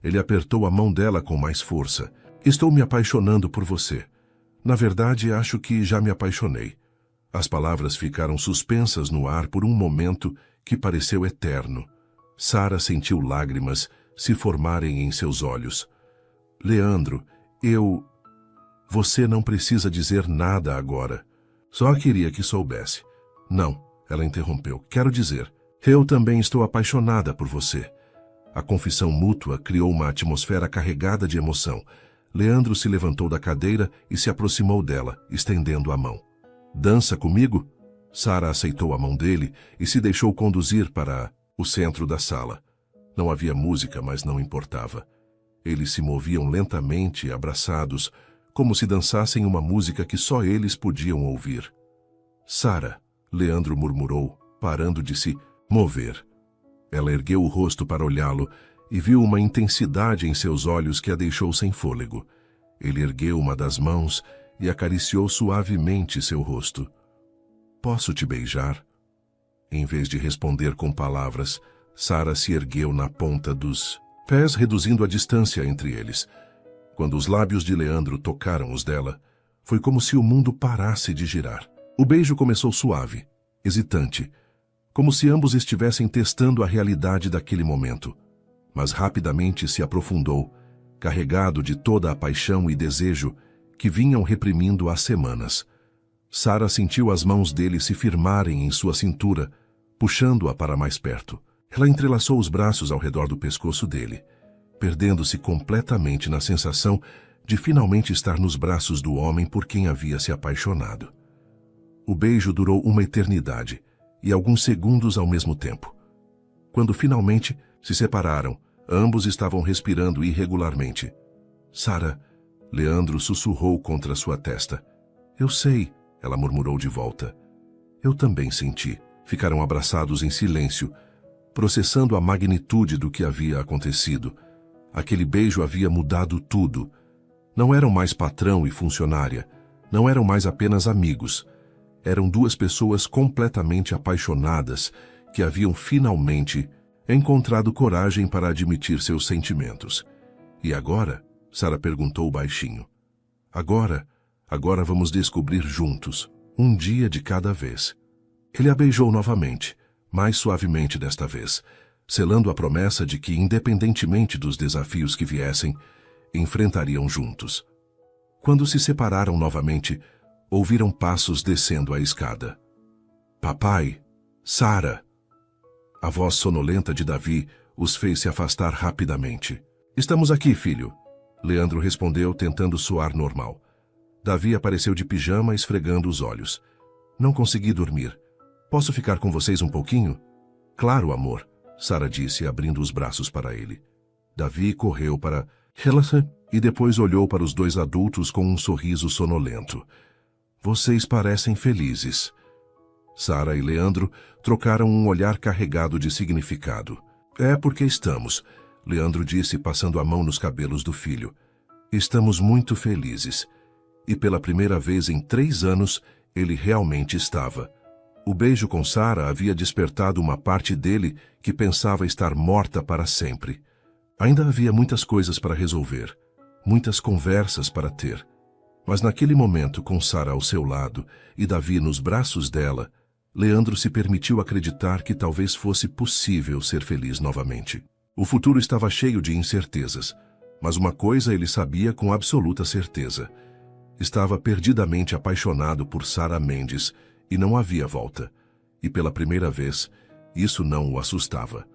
Ele apertou a mão dela com mais força. Estou me apaixonando por você. Na verdade, acho que já me apaixonei. As palavras ficaram suspensas no ar por um momento que pareceu eterno. Sara sentiu lágrimas se formarem em seus olhos. Leandro, Você não precisa dizer nada agora. Só queria que soubesse. Não, ela interrompeu. Quero dizer, eu também estou apaixonada por você. A confissão mútua criou uma atmosfera carregada de emoção. Leandro se levantou da cadeira e se aproximou dela, estendendo a mão. Dança comigo? Sara aceitou a mão dele e se deixou conduzir para o centro da sala. Não havia música, mas não importava. Eles se moviam lentamente, abraçados, como se dançassem uma música que só eles podiam ouvir. Sara, Leandro murmurou, parando de se mover. Ela ergueu o rosto para olhá-lo e viu uma intensidade em seus olhos que a deixou sem fôlego. Ele ergueu uma das mãos e acariciou suavemente seu rosto. Posso te beijar? Em vez de responder com palavras, Sara se ergueu na ponta dos pés, reduzindo a distância entre eles. Quando os lábios de Leandro tocaram os dela, foi como se o mundo parasse de girar. O beijo começou suave, hesitante, como se ambos estivessem testando a realidade daquele momento. Mas rapidamente se aprofundou, carregado de toda a paixão e desejo que vinham reprimindo há semanas. Sara sentiu as mãos dele se firmarem em sua cintura, puxando-a para mais perto. Ela entrelaçou os braços ao redor do pescoço dele, perdendo-se completamente na sensação de finalmente estar nos braços do homem por quem havia se apaixonado. O beijo durou uma eternidade e alguns segundos ao mesmo tempo. Quando finalmente se separaram, ambos estavam respirando irregularmente. Sara, Leandro sussurrou contra sua testa. Eu sei, ela murmurou de volta. Eu também senti. Ficaram abraçados em silêncio, processando a magnitude do que havia acontecido. Aquele beijo havia mudado tudo. Não eram mais patrão e funcionária. Não eram mais apenas amigos. Eram duas pessoas completamente apaixonadas que haviam finalmente encontrado coragem para admitir seus sentimentos. E agora? Sara perguntou baixinho. Agora vamos descobrir juntos, um dia de cada vez. Ele a beijou novamente, mais suavemente desta vez, selando a promessa de que, independentemente dos desafios que viessem, enfrentariam juntos. Quando se separaram novamente, ouviram passos descendo a escada. Papai, Sara! A voz sonolenta de Davi os fez se afastar rapidamente. Estamos aqui, filho, Leandro respondeu, tentando soar normal. Davi apareceu de pijama, esfregando os olhos. Não consegui dormir. Posso ficar com vocês um pouquinho? Claro, amor, Sara disse, abrindo os braços para ele. Davi correu para ela e depois olhou para os dois adultos com um sorriso sonolento. Vocês parecem felizes. Sara e Leandro trocaram um olhar carregado de significado. É porque estamos, Leandro disse, passando a mão nos cabelos do filho. Estamos muito felizes. E pela primeira vez em 3 anos, ele realmente estava. O beijo com Sara havia despertado uma parte dele que pensava estar morta para sempre. Ainda havia muitas coisas para resolver, muitas conversas para ter. Mas naquele momento, com Sara ao seu lado e Davi nos braços dela, Leandro se permitiu acreditar que talvez fosse possível ser feliz novamente. O futuro estava cheio de incertezas, mas uma coisa ele sabia com absoluta certeza. Estava perdidamente apaixonado por Sara Mendes e não havia volta. E pela primeira vez, isso não o assustava.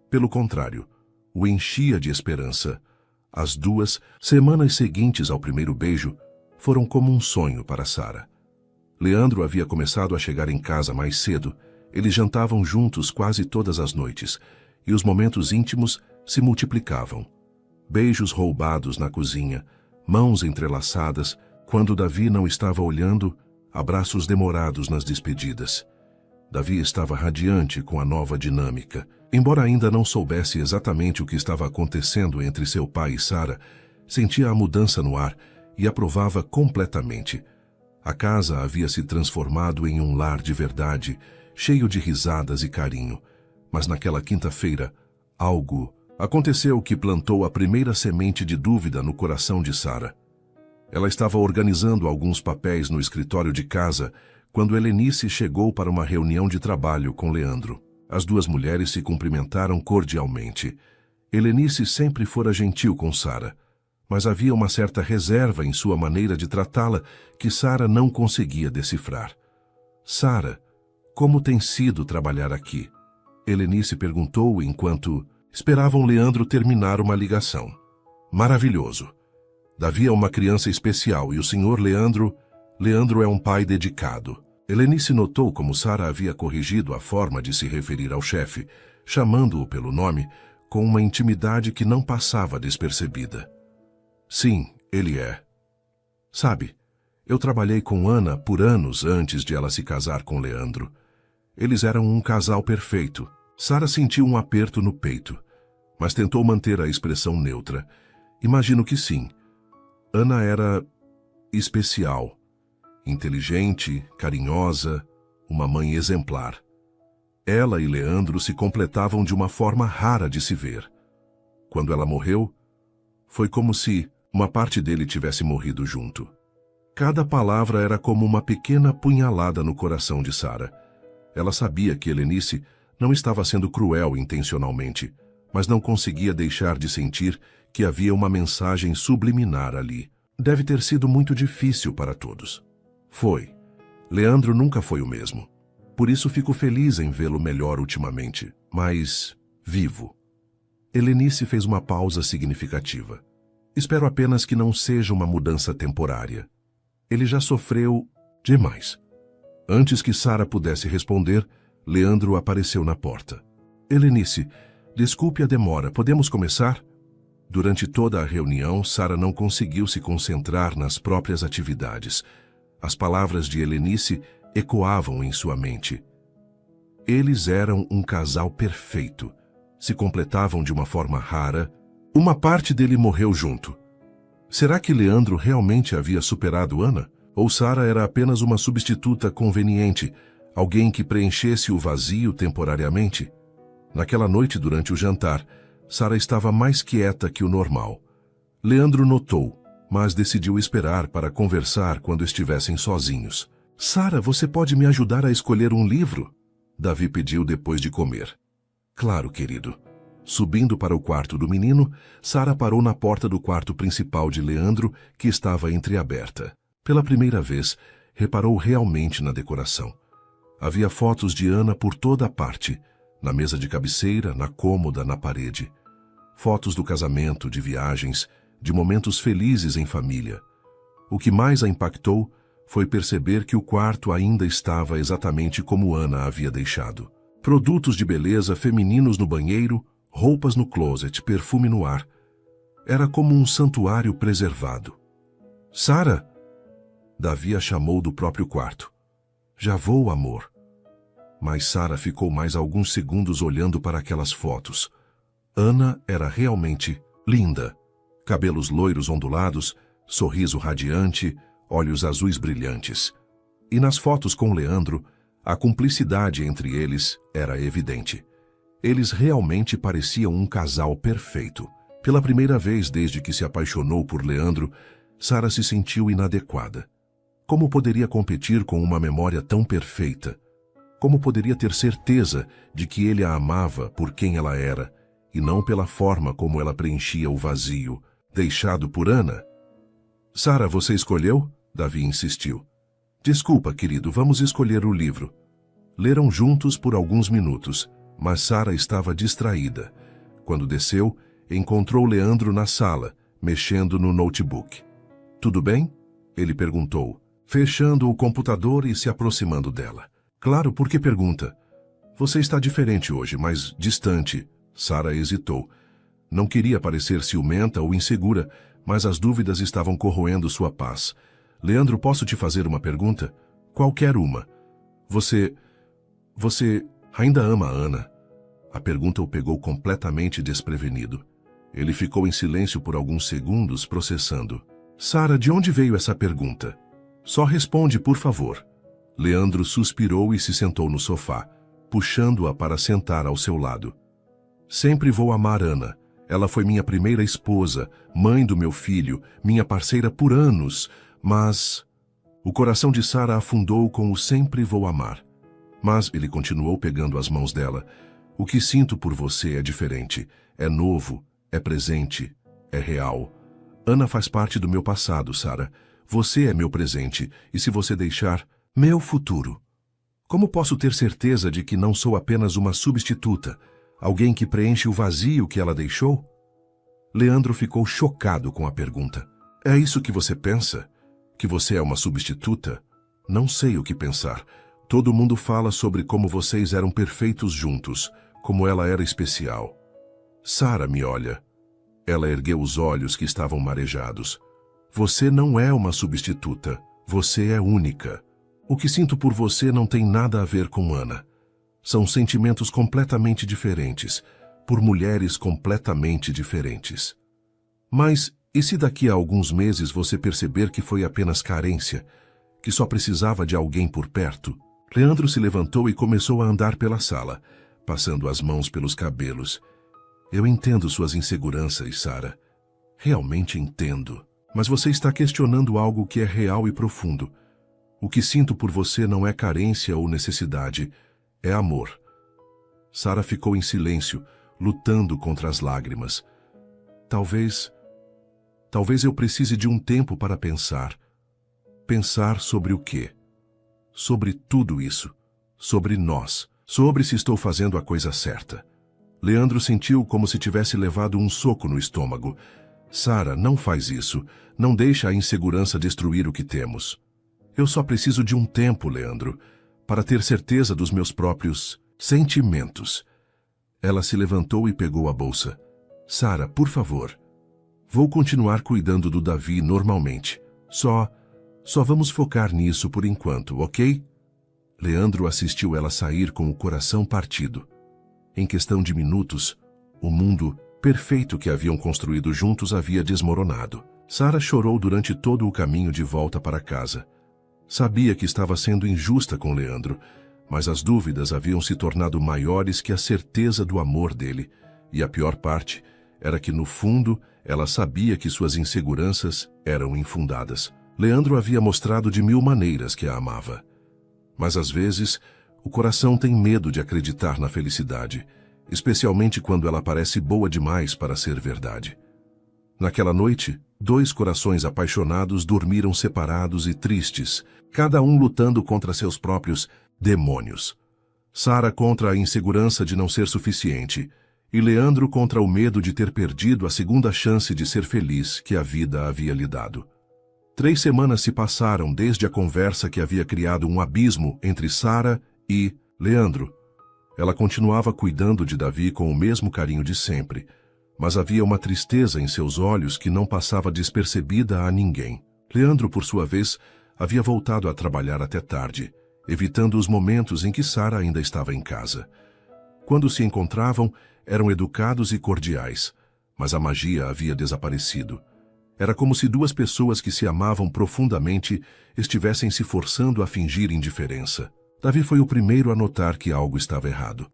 Pelo contrário, o enchia de esperança. As 2 semanas seguintes ao primeiro beijo foram como um sonho para Sara. Leandro havia começado a chegar em casa mais cedo. Eles jantavam juntos quase todas as noites, e os momentos íntimos se multiplicavam. Beijos roubados na cozinha, mãos entrelaçadas, quando Davi não estava olhando, abraços demorados nas despedidas. Davi estava radiante com a nova dinâmica. Embora ainda não soubesse exatamente o que estava acontecendo entre seu pai e Sara, sentia a mudança no ar e aprovava completamente. A casa havia se transformado em um lar de verdade, cheio de risadas e carinho. Mas naquela quinta-feira, algo aconteceu que plantou a primeira semente de dúvida no coração de Sara. Ela estava organizando alguns papéis no escritório de casa quando Helenice chegou para uma reunião de trabalho com Leandro. As duas mulheres se cumprimentaram cordialmente. Helenice sempre fora gentil com Sara, mas havia uma certa reserva em sua maneira de tratá-la que Sara não conseguia decifrar. Sara, como tem sido trabalhar aqui? Helenice perguntou enquanto esperavam Leandro terminar uma ligação. Maravilhoso. Davi é uma criança especial e o senhor Leandro é um pai dedicado. Helenice notou como Sara havia corrigido a forma de se referir ao chefe, chamando-o pelo nome, com uma intimidade que não passava despercebida. Sim, ele é. Sabe, eu trabalhei com Ana por anos antes de ela se casar com Leandro. Eles eram um casal perfeito. Sara sentiu um aperto no peito, mas tentou manter a expressão neutra. Imagino que sim. Ana era especial, inteligente, carinhosa, uma mãe exemplar. Ela e Leandro se completavam de uma forma rara de se ver. Quando ela morreu, foi como se uma parte dele tivesse morrido junto. Cada palavra era como uma pequena punhalada no coração de Sara. Ela sabia que Helenice não estava sendo cruel intencionalmente, mas não conseguia deixar de sentir que havia uma mensagem subliminar ali. Deve ter sido muito difícil para todos. Foi. Leandro nunca foi o mesmo. Por isso fico feliz em vê-lo melhor ultimamente, mas vivo. Helenice fez uma pausa significativa. Espero apenas que não seja uma mudança temporária. Ele já sofreu demais. Antes que Sara pudesse responder, Leandro apareceu na porta. Helenice, desculpe a demora, podemos começar? Durante toda a reunião, Sara não conseguiu se concentrar nas próprias atividades. As palavras de Helenice ecoavam em sua mente. Eles eram um casal perfeito. Se completavam de uma forma rara. Uma parte dele morreu junto. Será que Leandro realmente havia superado Ana? Ou Sara era apenas uma substituta conveniente, alguém que preenchesse o vazio temporariamente? Naquela noite, durante o jantar, Sara estava mais quieta que o normal. Leandro notou, mas decidiu esperar para conversar quando estivessem sozinhos. Sara, você pode me ajudar a escolher um livro? Davi pediu depois de comer. Claro, querido. Subindo para o quarto do menino, Sara parou na porta do quarto principal de Leandro, que estava entreaberta. Pela primeira vez, reparou realmente na decoração. Havia fotos de Ana por toda a parte, na mesa de cabeceira, na cômoda, na parede. Fotos do casamento, de viagens, de momentos felizes em família. O que mais a impactou foi perceber que o quarto ainda estava exatamente como Ana havia deixado. Produtos de beleza femininos no banheiro, roupas no closet, perfume no ar. Era como um santuário preservado. Sara! Davi a chamou do próprio quarto. Já vou, amor. Mas Sara ficou mais alguns segundos olhando para aquelas fotos. Ana era realmente linda. Cabelos loiros ondulados, sorriso radiante, olhos azuis brilhantes. E nas fotos com Leandro, a cumplicidade entre eles era evidente. Eles realmente pareciam um casal perfeito. Pela primeira vez desde que se apaixonou por Leandro, Sara se sentiu inadequada. Como poderia competir com uma memória tão perfeita? Como poderia ter certeza de que ele a amava por quem ela era, e não pela forma como ela preenchia o vazio, deixado por Ana? Sara, você escolheu? Davi insistiu. Desculpa, querido, vamos escolher o livro. Leram juntos por alguns minutos, mas Sara estava distraída. Quando desceu, encontrou Leandro na sala, mexendo no notebook. Tudo bem? Ele perguntou. fechando o computador e se aproximando dela. Claro, por que pergunta? Você está diferente hoje, mais distante. Sara hesitou. Não queria parecer ciumenta ou insegura, mas as dúvidas estavam corroendo sua paz. Leandro, posso te fazer uma pergunta? Qualquer uma. Você ainda ama a Ana? A pergunta o pegou completamente desprevenido. Ele ficou em silêncio por alguns segundos, processando. Sara, de onde veio essa pergunta? Só responde, por favor. Leandro suspirou e se sentou no sofá, puxando-a para sentar ao seu lado. Sempre vou amar Ana. Ela foi minha primeira esposa, mãe do meu filho, minha parceira por anos, mas... O coração de Sara afundou com o sempre vou amar. Mas ele continuou pegando as mãos dela. O que sinto por você é diferente. É novo, é presente, é real. Ana faz parte do meu passado, Sara. Você é meu presente, e se você deixar, meu futuro. Como posso ter certeza de que não sou apenas uma substituta, alguém que preenche o vazio que ela deixou? Leandro ficou chocado com a pergunta. É isso que você pensa? Que você é uma substituta? Não sei o que pensar. Todo mundo fala sobre como vocês eram perfeitos juntos, como ela era especial. Sara me olha. Ela ergueu os olhos que estavam marejados. Você não é uma substituta. Você é única. O que sinto por você não tem nada a ver com Ana. São sentimentos completamente diferentes, por mulheres completamente diferentes. Mas e se daqui a alguns meses você perceber que foi apenas carência, que só precisava de alguém por perto? Leandro se levantou e começou a andar pela sala, passando as mãos pelos cabelos. Eu entendo suas inseguranças, Sara. Realmente entendo. Mas você está questionando algo que é real e profundo. O que sinto por você não é carência ou necessidade, é amor. Sara ficou em silêncio, lutando contra as lágrimas. Talvez eu precise de um tempo para pensar. Pensar sobre o quê? Sobre tudo isso. Sobre nós. Sobre se estou fazendo a coisa certa. Leandro sentiu como se tivesse levado um soco no estômago. Sara, não faz isso. Não deixa a insegurança destruir o que temos. Eu só preciso de um tempo, Leandro, para ter certeza dos meus próprios sentimentos. Ela se levantou e pegou a bolsa. Sara, por favor. Vou continuar cuidando do Davi normalmente. Só vamos focar nisso por enquanto, ok? Leandro assistiu ela sair com o coração partido. Em questão de minutos, o mundo perfeito que haviam construído juntos havia desmoronado. Sara chorou durante todo o caminho de volta para casa. Sabia que estava sendo injusta com Leandro, mas as dúvidas haviam se tornado maiores que a certeza do amor dele. E a pior parte era que, no fundo, ela sabia que suas inseguranças eram infundadas. Leandro havia mostrado de 1000 maneiras que a amava. Mas às vezes, o coração tem medo de acreditar na felicidade, especialmente quando ela parece boa demais para ser verdade. Naquela noite, 2 corações apaixonados dormiram separados e tristes, cada um lutando contra seus próprios demônios. Sara contra a insegurança de não ser suficiente, e Leandro contra o medo de ter perdido a segunda chance de ser feliz que a vida havia lhe dado. 3 semanas se passaram desde a conversa que havia criado um abismo entre Sara e Leandro. Ela continuava cuidando de Davi com o mesmo carinho de sempre, mas havia uma tristeza em seus olhos que não passava despercebida a ninguém. Leandro, por sua vez, havia voltado a trabalhar até tarde, evitando os momentos em que Sara ainda estava em casa. Quando se encontravam, eram educados e cordiais, mas a magia havia desaparecido. Era como se 2 pessoas que se amavam profundamente estivessem se forçando a fingir indiferença. Davi foi o primeiro a notar que algo estava errado.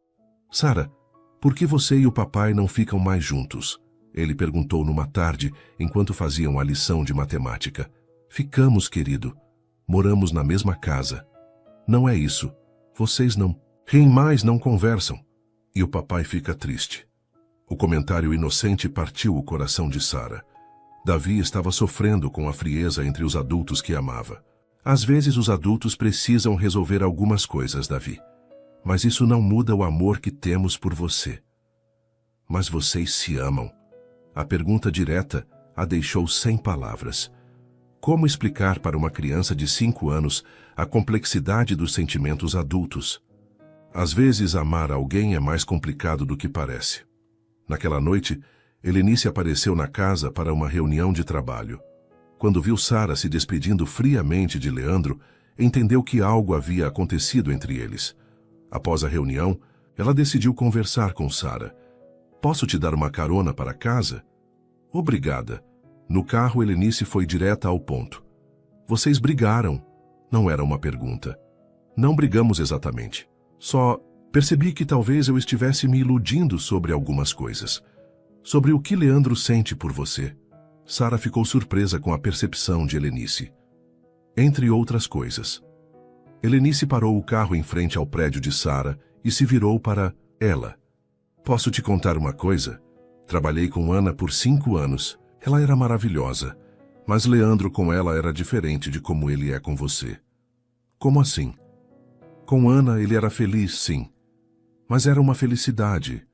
Sara, por que você e o papai não ficam mais juntos? Ele perguntou numa tarde, enquanto faziam a lição de matemática. Ficamos, querido. Moramos na mesma casa. Não é isso. Vocês não riem mais, não conversam. E o papai fica triste. O comentário inocente partiu o coração de Sara. Davi estava sofrendo com a frieza entre os adultos que amava. Às vezes os adultos precisam resolver algumas coisas, Davi. Mas isso não muda o amor que temos por você. Mas vocês se amam. A pergunta direta a deixou sem palavras. Como explicar para uma criança de 5 anos a complexidade dos sentimentos adultos? Às vezes, amar alguém é mais complicado do que parece. Naquela noite, Helenice apareceu na casa para uma reunião de trabalho. Quando viu Sara se despedindo friamente de Leandro, entendeu que algo havia acontecido entre eles. Após a reunião, ela decidiu conversar com Sara. Posso te dar uma carona para casa? Obrigada. No carro, Helenice foi direta ao ponto. Vocês brigaram? Não era uma pergunta. Não brigamos exatamente. Só percebi que talvez eu estivesse me iludindo sobre algumas coisas. Sobre o que Leandro sente por você. Sara ficou surpresa com a percepção de Helenice. Entre outras coisas. Helenice parou o carro em frente ao prédio de Sara e se virou para ela. Posso te contar uma coisa? Trabalhei com Ana por 5 anos. Ela era maravilhosa, mas Leandro com ela era diferente de como ele é com você. Como assim? Com Ana ele era feliz, sim. Mas era uma felicidade.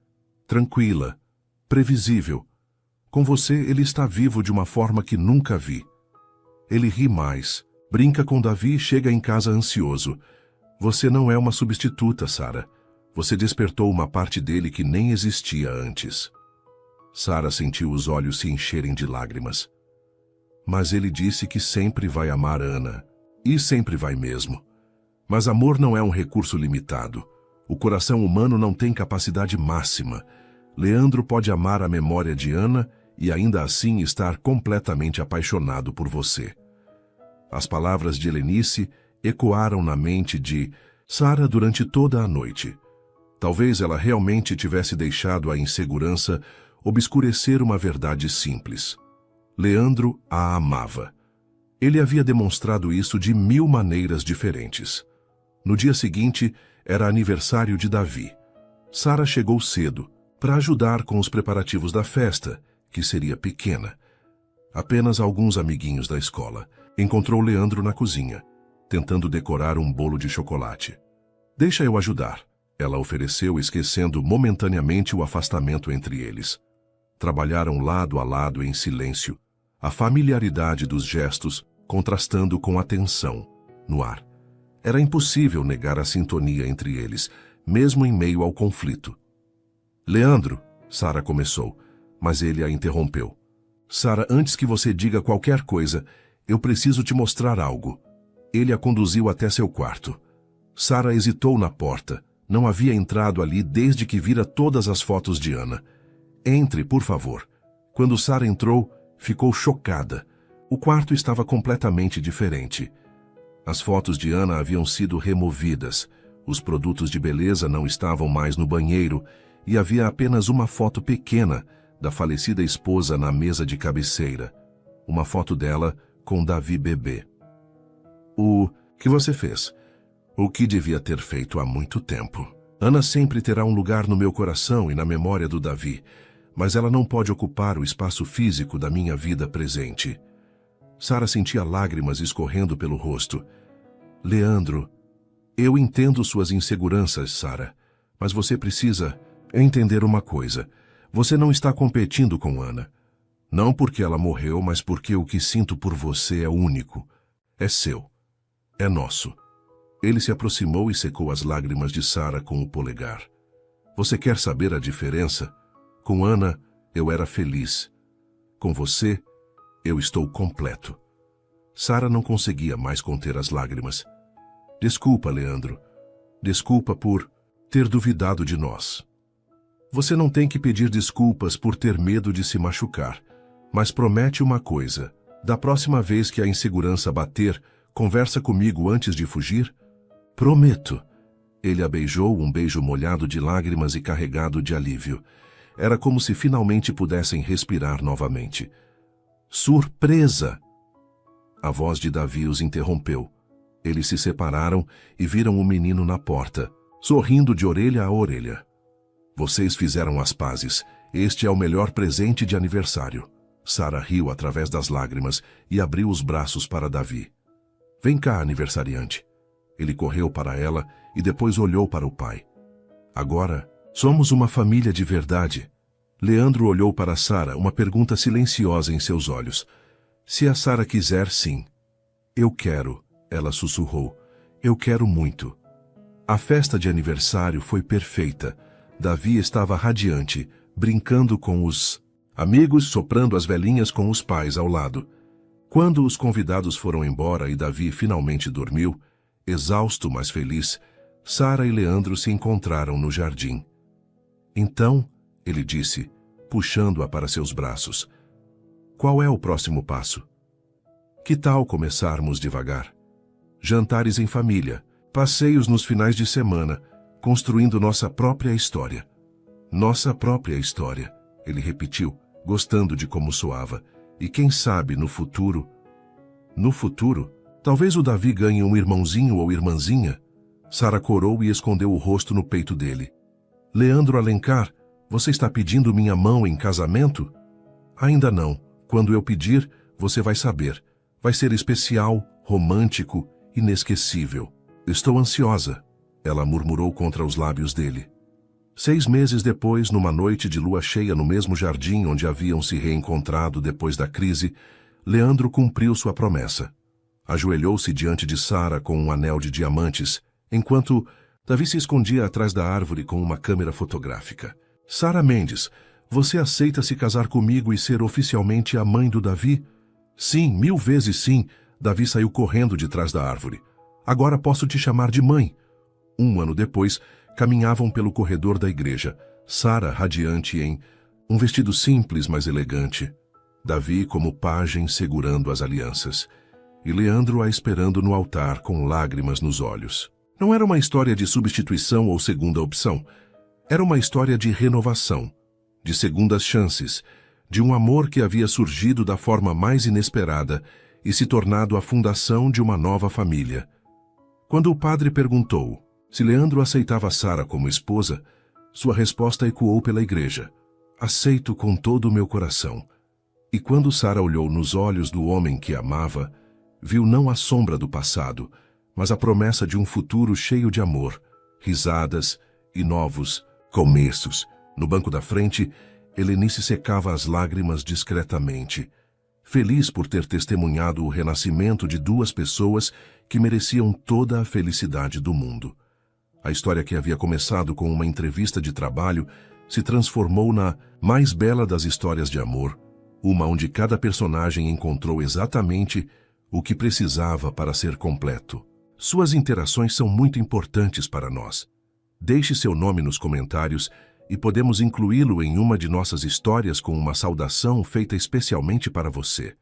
Tranquila. Previsível. Com você ele está vivo de uma forma que nunca vi. Ele ri mais. Brinca com Davi e chega em casa ansioso. Você não é uma substituta, Sara. Você despertou uma parte dele que nem existia antes. Sara sentiu os olhos se encherem de lágrimas. Mas ele disse que sempre vai amar Ana. E sempre vai mesmo. Mas amor não é um recurso limitado. O coração humano não tem capacidade máxima. Leandro pode amar a memória de Ana e ainda assim estar completamente apaixonado por você. As palavras de Helenice ecoaram na mente de Sara durante toda a noite. Talvez ela realmente tivesse deixado a insegurança obscurecer uma verdade simples. Leandro a amava. Ele havia demonstrado isso de 1000 maneiras diferentes. No dia seguinte, era aniversário de Davi. Sara chegou cedo, para ajudar com os preparativos da festa, que seria pequena. Apenas alguns amiguinhos da escola. Encontrou Leandro na cozinha, tentando decorar um bolo de chocolate. Deixa eu ajudar, ela ofereceu, esquecendo momentaneamente o afastamento entre eles. Trabalharam lado a lado em silêncio, a familiaridade dos gestos contrastando com a tensão no ar. Era impossível negar a sintonia entre eles, mesmo em meio ao conflito. Leandro, Sara começou, mas ele a interrompeu. Sara, antes que você diga qualquer coisa, eu preciso te mostrar algo. Ele a conduziu até seu quarto. Sara hesitou na porta. Não havia entrado ali desde que vira todas as fotos de Ana. Entre, por favor. Quando Sara entrou, ficou chocada. O quarto estava completamente diferente. As fotos de Ana haviam sido removidas. Os produtos de beleza não estavam mais no banheiro e havia apenas uma foto pequena da falecida esposa na mesa de cabeceira. Uma foto dela com Davi bebê. O que você fez? O que devia ter feito há muito tempo. Ana sempre terá um lugar no meu coração e na memória do Davi, mas ela não pode ocupar o espaço físico da minha vida presente. Sara sentia lágrimas escorrendo pelo rosto. Leandro, eu entendo suas inseguranças, Sara, mas você precisa entender uma coisa. Você não está competindo com Ana. Não porque ela morreu, mas porque o que sinto por você é único. É seu. É nosso. Ele se aproximou e secou as lágrimas de Sara com o polegar. Você quer saber a diferença? Com Ana, eu era feliz. Com você, eu estou completo. Sara não conseguia mais conter as lágrimas. Desculpa, Leandro. Desculpa por ter duvidado de nós. Você não tem que pedir desculpas por ter medo de se machucar. Mas promete uma coisa. Da próxima vez que a insegurança bater, conversa comigo antes de fugir? Prometo. Ele a beijou, um beijo molhado de lágrimas e carregado de alívio. Era como se finalmente pudessem respirar novamente. Surpresa! A voz de Davi os interrompeu. Eles se separaram e viram o menino na porta, sorrindo de orelha a orelha. Vocês fizeram as pazes. Este é o melhor presente de aniversário. Sara riu através das lágrimas e abriu os braços para Davi. Vem cá, aniversariante. Ele correu para ela e depois olhou para o pai. Agora, somos uma família de verdade. Leandro olhou para Sara, uma pergunta silenciosa em seus olhos. Se a Sara quiser, sim. Eu quero, ela sussurrou. Eu quero muito. A festa de aniversário foi perfeita. Davi estava radiante, brincando com os amigos, soprando as velhinhas com os pais ao lado. Quando os convidados foram embora e Davi finalmente dormiu, exausto, mas feliz, Sara e Leandro se encontraram no jardim. Então, ele disse, puxando-a para seus braços, qual é o próximo passo? Que tal começarmos devagar? Jantares em família, passeios nos finais de semana, construindo nossa própria história. Nossa própria história, ele repetiu, gostando de como soava. E quem sabe, no futuro, talvez o Davi ganhe um irmãozinho ou irmãzinha. Sara corou e escondeu o rosto no peito dele. Leandro Alencar, você está pedindo minha mão em casamento? Ainda não. Quando eu pedir, você vai saber. Vai ser especial, romântico, inesquecível. Estou ansiosa, ela murmurou contra os lábios dele. 6 meses depois, numa noite de lua cheia no mesmo jardim onde haviam se reencontrado depois da crise, Leandro cumpriu sua promessa. Ajoelhou-se diante de Sara com um anel de diamantes, enquanto Davi se escondia atrás da árvore com uma câmera fotográfica. Sara Mendes, você aceita se casar comigo e ser oficialmente a mãe do Davi? Sim, 1000 vezes sim. Davi saiu correndo de trás da árvore. Agora posso te chamar de mãe. 1 ano depois, caminhavam pelo corredor da igreja, Sara radiante em um vestido simples, mas elegante. Davi como pajem segurando as alianças. E Leandro a esperando no altar com lágrimas nos olhos. Não era uma história de substituição ou segunda opção. Era uma história de renovação, de segundas chances, de um amor que havia surgido da forma mais inesperada e se tornado a fundação de uma nova família. Quando o padre perguntou se Leandro aceitava Sara como esposa, sua resposta ecoou pela igreja. Aceito com todo o meu coração. E quando Sara olhou nos olhos do homem que amava, viu não a sombra do passado, mas a promessa de um futuro cheio de amor, risadas e novos começos. No banco da frente, Helenice secava as lágrimas discretamente, feliz por ter testemunhado o renascimento de 2 pessoas que mereciam toda a felicidade do mundo. A história que havia começado com uma entrevista de trabalho se transformou na mais bela das histórias de amor, uma onde cada personagem encontrou exatamente o que precisava para ser completo. Suas interações são muito importantes para nós. Deixe seu nome nos comentários e podemos incluí-lo em uma de nossas histórias com uma saudação feita especialmente para você.